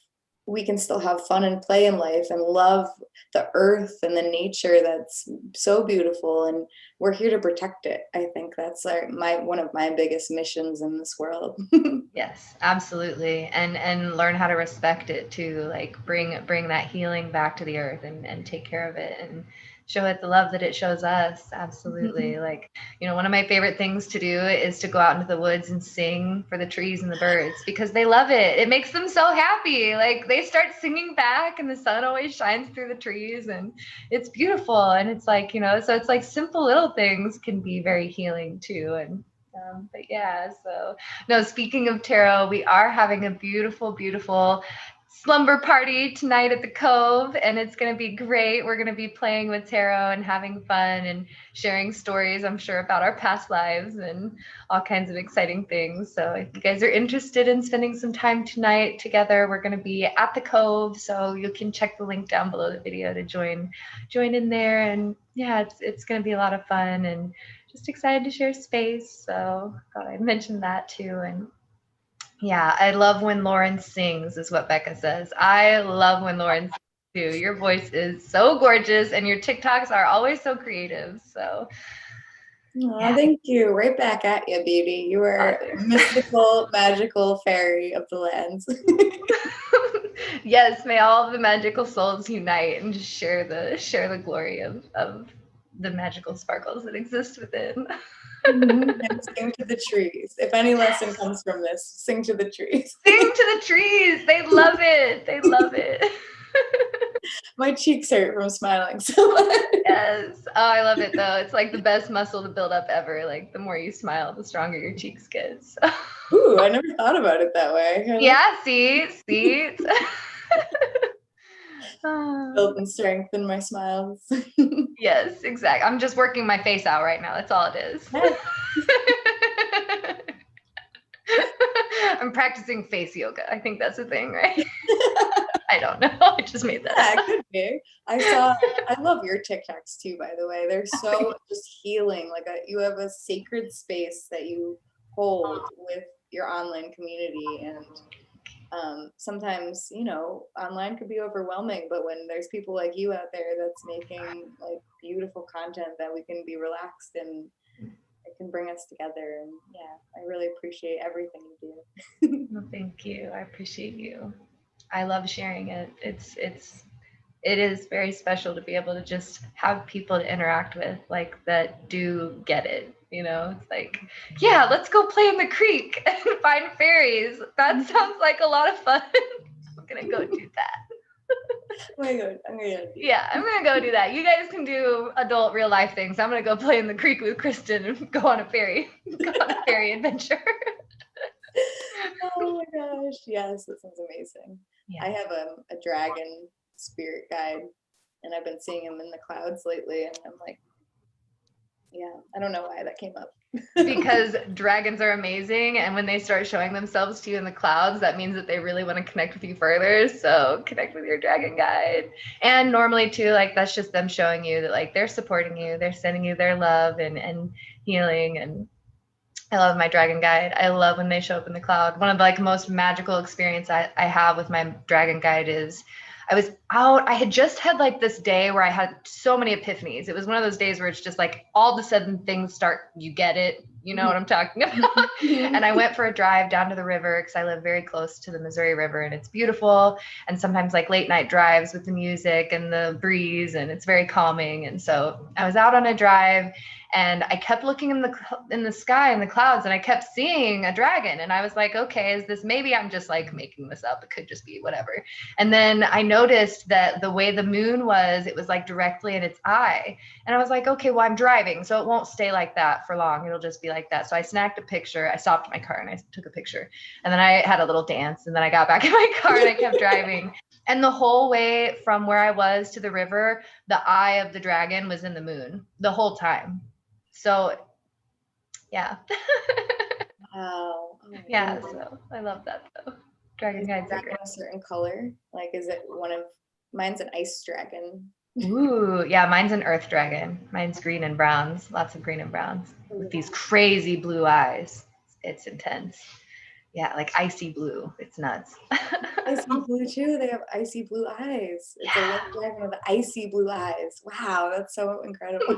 we can still have fun and play in life and love the earth and the nature that's so beautiful, and we're here to protect it. I think that's one of my biggest missions in this world. Yes, absolutely. And learn how to respect it too. Like bring that healing back to the earth and take care of it and show it the love that it shows us. Absolutely. Like, one of my favorite things to do is to go out into the woods and sing for the trees and the birds because they love it. It makes them so happy. Like they start singing back and the sun always shines through the trees and it's beautiful. And it's like, so it's like simple little things can be very healing too. And but yeah, so no, speaking of tarot, we are having a beautiful, beautiful slumber party tonight at the Cove, and it's going to be great. We're going to be playing with tarot and having fun and sharing stories, I'm sure, about our past lives and all kinds of exciting things. So if you guys are interested in spending some time tonight together, we're going to be at the Cove, so you can check the link down below the video to join in there. And yeah, it's going to be a lot of fun and just excited to share space. So thought I'd mention that too. And yeah, I love when Lauren sings, is what Becca says. I love when Lauren sings too. Your voice is so gorgeous and your TikToks are always so creative. So yeah. Thank you. Right back at you, beauty. You are a mystical, magical fairy of the lands. Yes, may all the magical souls unite and just share the glory of the magical sparkles that exist within. And sing to the trees. If any lesson comes from this, sing to the trees. Sing to the trees. They love it. They love it. My cheeks hurt from smiling so much. Yes. Oh, I love it though. It's like the best muscle to build up ever. Like the more you smile, the stronger your cheeks get. So. Ooh, I never thought about it that way. Yeah, see. Build and strengthen my smiles. Yes, exactly. I'm just working my face out right now. That's all it is. I'm practicing face yoga. I think that's a thing, right? I don't know. I just made that up. It could be. I love your TikToks too, by the way. They're so just healing. Like you have a sacred space that you hold with your online community, and sometimes online could be overwhelming, but when there's people like you out there that's making like beautiful content that we can be relaxed and it can bring us together. And yeah, I really appreciate everything you do. Well, thank you. I appreciate you. I love sharing it. It is very special to be able to just have people to interact with, like that do get it. It's like, yeah, let's go play in the creek and find fairies. That sounds like a lot of fun. I'm gonna go do that. Oh my God, I'm gonna go do that. You guys can do adult real life things. I'm gonna go play in the creek with Kristen and go on a fairy adventure. Oh my gosh, yes, that sounds amazing. Yeah. I have a dragon spirit guide, and I've been seeing him in the clouds lately, and I'm like, yeah, I don't know why that came up. Because dragons are amazing, and when they start showing themselves to you in the clouds, that means that they really want to connect with you further. So connect with your dragon guide. And normally too, like that's just them showing you that like they're supporting you, they're sending you their love and healing. And I love my dragon guide. I love when they show up in the cloud. One of the like most magical experience I have with my dragon guide is I was out. I had just had like this day where I had so many epiphanies. It was one of those days where it's just like all of a sudden things start, you get it. You know what I'm talking about? And I went for a drive down to the river because I live very close to the Missouri River and it's beautiful. And sometimes like late night drives with the music and the breeze, and it's very calming. And so I was out on a drive And I kept looking in the sky, in the clouds, and I kept seeing a dragon. And I was like, okay, is this, maybe I'm just like making this up. It could just be whatever. And then I noticed that the way the moon was, it was like directly in its eye. And I was like, okay, well, I'm driving, so it won't stay like that for long. It'll just be like that. So I snagged a picture. I stopped my car and I took a picture. And then I had a little dance, and then I got back in my car and I kept driving. And the whole way from where I was to the river, the eye of the dragon was in the moon the whole time. So yeah. Wow. Oh Yeah, goodness. so I love that though. Dragon Is guides the are dragon a certain color? Like, is it one of, mine's an ice dragon. great. Ooh, yeah, mine's an earth dragon. Mine's green and browns, lots of green and browns with these crazy blue eyes. It's intense. Yeah, like icy blue. It's nuts. Icy blue too. They have icy blue eyes. It's a white dragon with icy blue eyes. Wow, that's so incredible.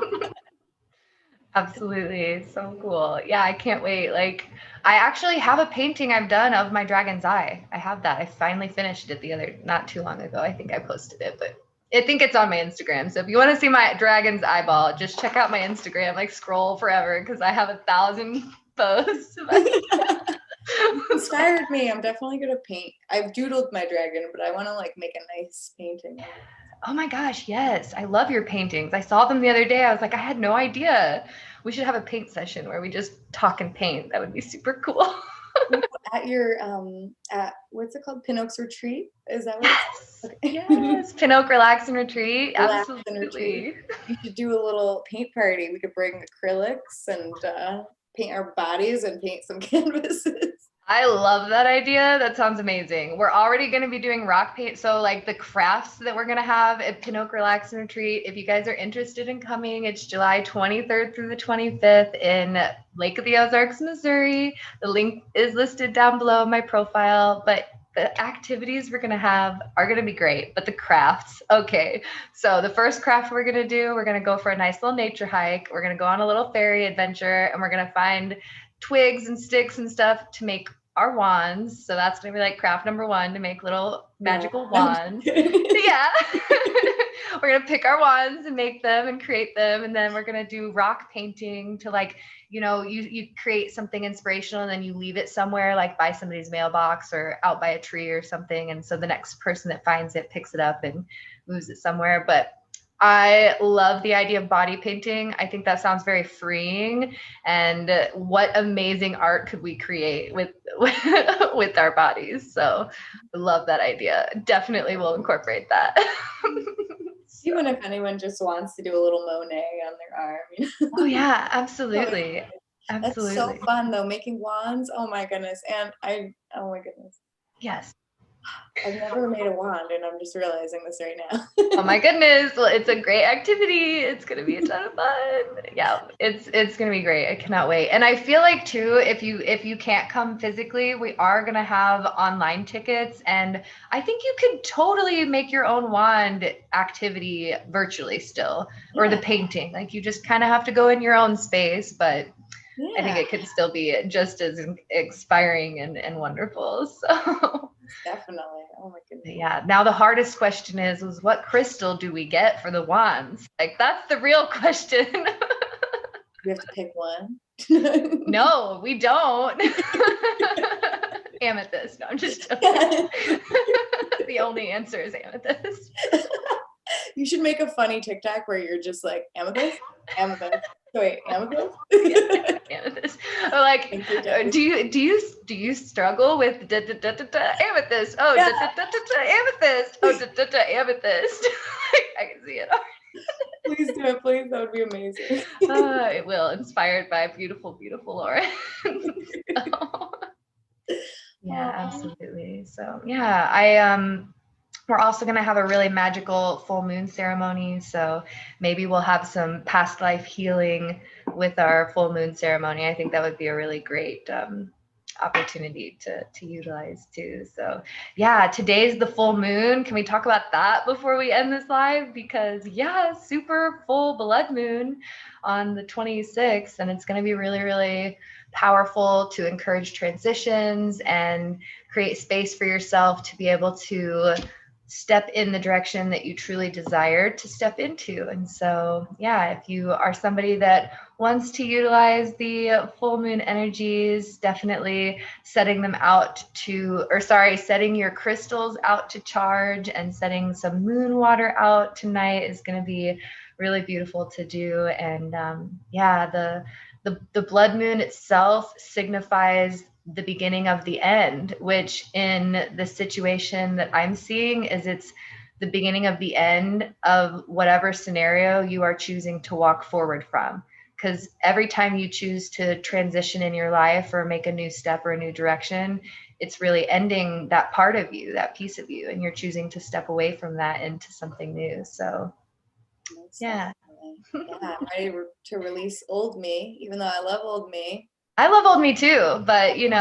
Absolutely. So cool. Yeah, I can't wait. Like, I actually have a painting I've done of my dragon's eye. I have that. I finally finished it not too long ago. I think I posted it, but I think it's on my Instagram. So if you want to see my dragon's eyeball, just check out my Instagram, like scroll forever, because I have 1,000 posts. Inspired me. I'm definitely gonna paint. I've doodled my dragon, but I want to like make a nice painting. Oh my gosh, yes. I love your paintings. I saw them the other day. I was like, I had no idea. We should have a paint session where we just talk and paint. That would be super cool. At your at what's it called? Pinocchio's retreat? Is that what Yes. it's okay. Yes. Pinocchio Relax and Retreat. Relax and Absolutely. retreat. You should do a little paint party. We could bring acrylics and paint our bodies and paint some canvases. I love that idea. That sounds amazing. We're already going to be doing rock paint. So like the crafts that we're going to have at Pinocchio Relax and Retreat, if you guys are interested in coming, it's July 23rd through the 25th in Lake of the Ozarks, Missouri. The link is listed down below my profile, but the activities we're going to have are going to be great, but the crafts, okay. So the first craft we're going to do, we're going to go for a nice little nature hike. We're going to go on a little ferry adventure, and we're going to find twigs and sticks and stuff to make our wands. So that's going to be like craft number 1, to make little magical wands. Yeah. We're going to pick our wands and make them and create them. And then we're going to do rock painting to like, you create something inspirational and then you leave it somewhere, like by somebody's mailbox or out by a tree or something. And so the next person that finds it picks it up and moves it somewhere. But I love the idea of body painting. I think that sounds very freeing. And what amazing art could we create with our bodies? So I love that idea. Definitely will incorporate that. Even if anyone just wants to do a little Monet on their arm. Oh yeah, absolutely. Absolutely. That's so fun though, making wands. Oh my goodness. And oh my goodness. Yes. I've never made a wand, and I'm just realizing this right now. Oh my goodness. Well, it's a great activity. It's going to be a ton of fun. Yeah, it's going to be great. I cannot wait. And I feel like too, if you can't come physically, we are going to have online tickets, and I think you could totally make your own wand activity virtually still, or the painting. Like you just kind of have to go in your own space, but I think it could still be just as inspiring and wonderful. So definitely. Oh my goodness. Yeah. Now the hardest question is what crystal do we get for the wands? Like that's the real question. We have to pick one. No, we don't. Amethyst. No, I'm just joking. The only answer is amethyst. You should make a funny TikTok where you're just like amethyst, amethyst. Wait, amethyst? Amethyst. Or like, do you struggle with amethyst? Oh, amethyst. Oh, amethyst. I can see it. Please do it, please. That would be amazing. It will, inspired by beautiful, beautiful Lauren. Yeah, absolutely. So yeah, we're also going to have a really magical full moon ceremony. So maybe we'll have some past life healing with our full moon ceremony. I think that would be a really great opportunity to utilize too. So yeah, today's the full moon. Can we talk about that before we end this live? Because yeah, super full blood moon on the 26th, and it's going to be really, really powerful to encourage transitions and create space for yourself to be able to step in the direction that you truly desire to step into. And so, yeah, if you are somebody that wants to utilize the full moon energies, definitely setting your crystals out to charge and setting some moon water out tonight is going to be really beautiful to do. And the blood moon itself signifies the beginning of the end, which in the situation that I'm seeing is it's the beginning of the end of whatever scenario you are choosing to walk forward from. Because every time you choose to transition in your life or make a new step or a new direction, it's really ending that part of you, that piece of you, and you're choosing to step away from that into something new. So yeah. I'm ready to release old me, even though I love old me. I love old me too, but there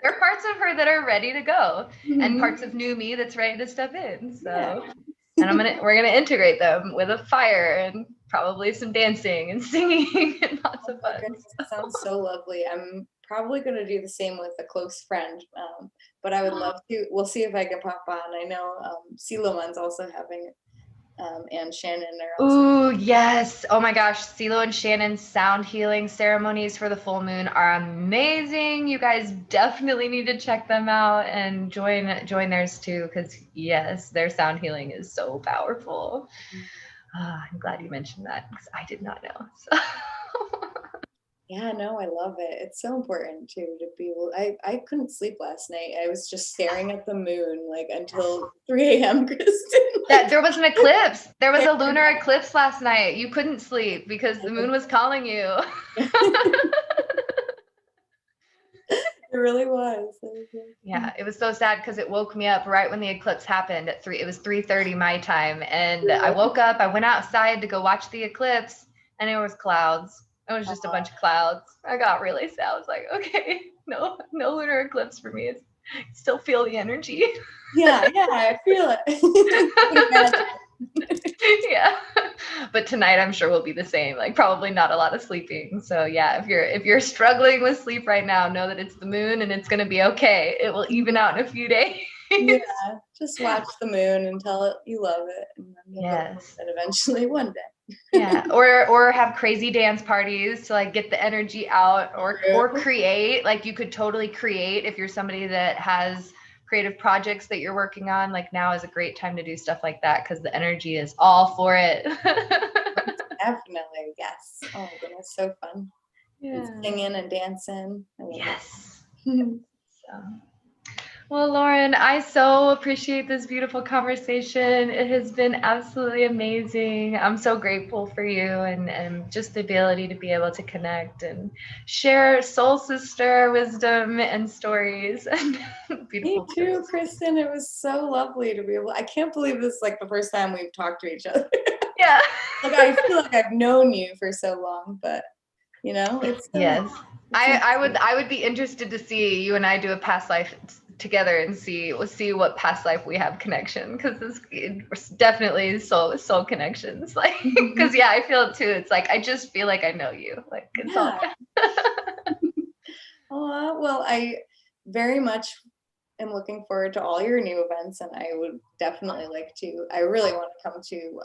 are parts of her that are ready to go, and parts of new me that's ready to step in. So, and we're gonna integrate them with a fire and probably some dancing and singing and lots of fun. It sounds so lovely. I'm probably gonna do the same with a close friend, but I would love to. We'll see if I can pop on. I know Siloman's also having it. And Shannon are also. Ooh, yes. Oh my gosh. CeeLo and Shannon's sound healing ceremonies for the full moon are amazing. You guys definitely need to check them out and join theirs too, because yes, their sound healing is so powerful. I'm glad you mentioned that because I did not know. So. Yeah, no, I love it. It's so important too to be able. I couldn't sleep last night. I was just staring at the moon like until 3 a.m. Kristen. There was an eclipse. There was a lunar eclipse last night. You couldn't sleep because the moon was calling you. It really was. Yeah, it was so sad because it woke me up right when the eclipse happened at 3. It was 3:30 my time, and I woke up. I went outside to go watch the eclipse, and it was clouds. It was just a bunch of clouds. I got really sad. I was like, okay, no lunar eclipse for me. I still feel the energy. Yeah, I feel it. Yeah, but tonight I'm sure will be the same. Like probably not a lot of sleeping. So yeah, if you're struggling with sleep right now, know that it's the moon and it's gonna be okay. It will even out in a few days. Yeah, just watch the moon and tell it you love it, and then you'll yes, and eventually one day. Yeah, or have crazy dance parties to like get the energy out, or create. Like you could totally create if you're somebody that has creative projects that you're working on. Like now is a great time to do stuff like that because the energy is all for it. Definitely, yes. Oh my goodness, so fun. Yeah. And singing and dancing. Yes. So. Well, Lauren, I so appreciate this beautiful conversation. It has been absolutely amazing. I'm so grateful for you and just the ability to be able to connect and share soul sister wisdom and stories. Me too, Kristen. It was so lovely to be able. I can't believe this is like the first time we've talked to each other. Yeah. Like I feel like I've known you for so long, but it's yes. I would be interested to see you and I do a past life together and see what past life we have connection, because it's definitely soul connections, like because I feel it too. It's like I just feel like I know you, like it's all well, I very much am looking forward to all your new events, and I would definitely I really want to come to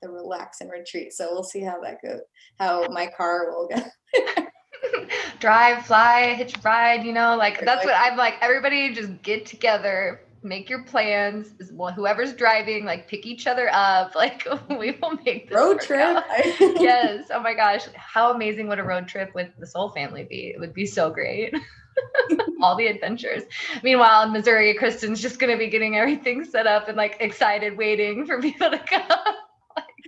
the relax and retreat, so we'll see how that goes, how my car will go. Drive, fly, hitch a ride, like that's what I'm like. Everybody just get together, make your plans. Whoever's driving, like pick each other up. Like we will make this road trip. Yes. Oh my gosh. How amazing would a road trip with the Soul family be? It would be so great. All the adventures. Meanwhile, in Missouri, Kristen's just going to be getting everything set up and like excited, waiting for people to come.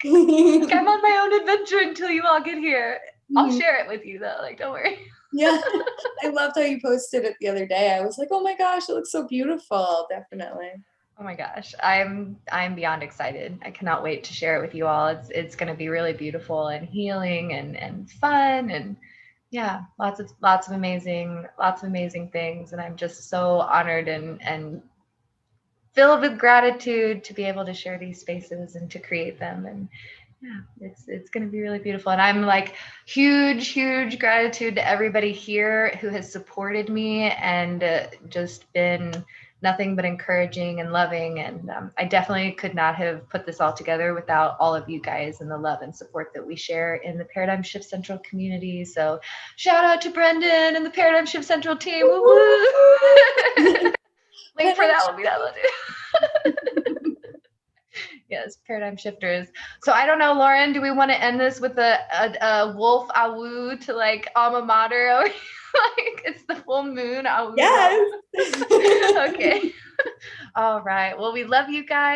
Like, I'm on my own adventure until you all get here. I'll share it with you though. Like, don't worry. Yeah. I loved how you posted it the other day. I was like, oh my gosh, it looks so beautiful. Definitely. Oh my gosh. I'm beyond excited. I cannot wait to share it with you all. It's going to be really beautiful and healing and fun, and yeah, lots of amazing things. And I'm just so honored and filled with gratitude to be able to share these spaces and to create them. And yeah, it's going to be really beautiful. And I'm like huge gratitude to everybody here who has supported me and just been nothing but encouraging and loving. And I definitely could not have put this all together without all of you guys and the love and support that we share in the Paradigm Shift Central community. So shout out to Brendan and the Paradigm Shift Central team. Link for that will be downloaded. Yes, paradigm shifters. So I don't know, Lauren, do we want to end this with a wolf awu to like alma mater? Like it's the full moon awu. Yes. Okay. All right. Well, we love you guys.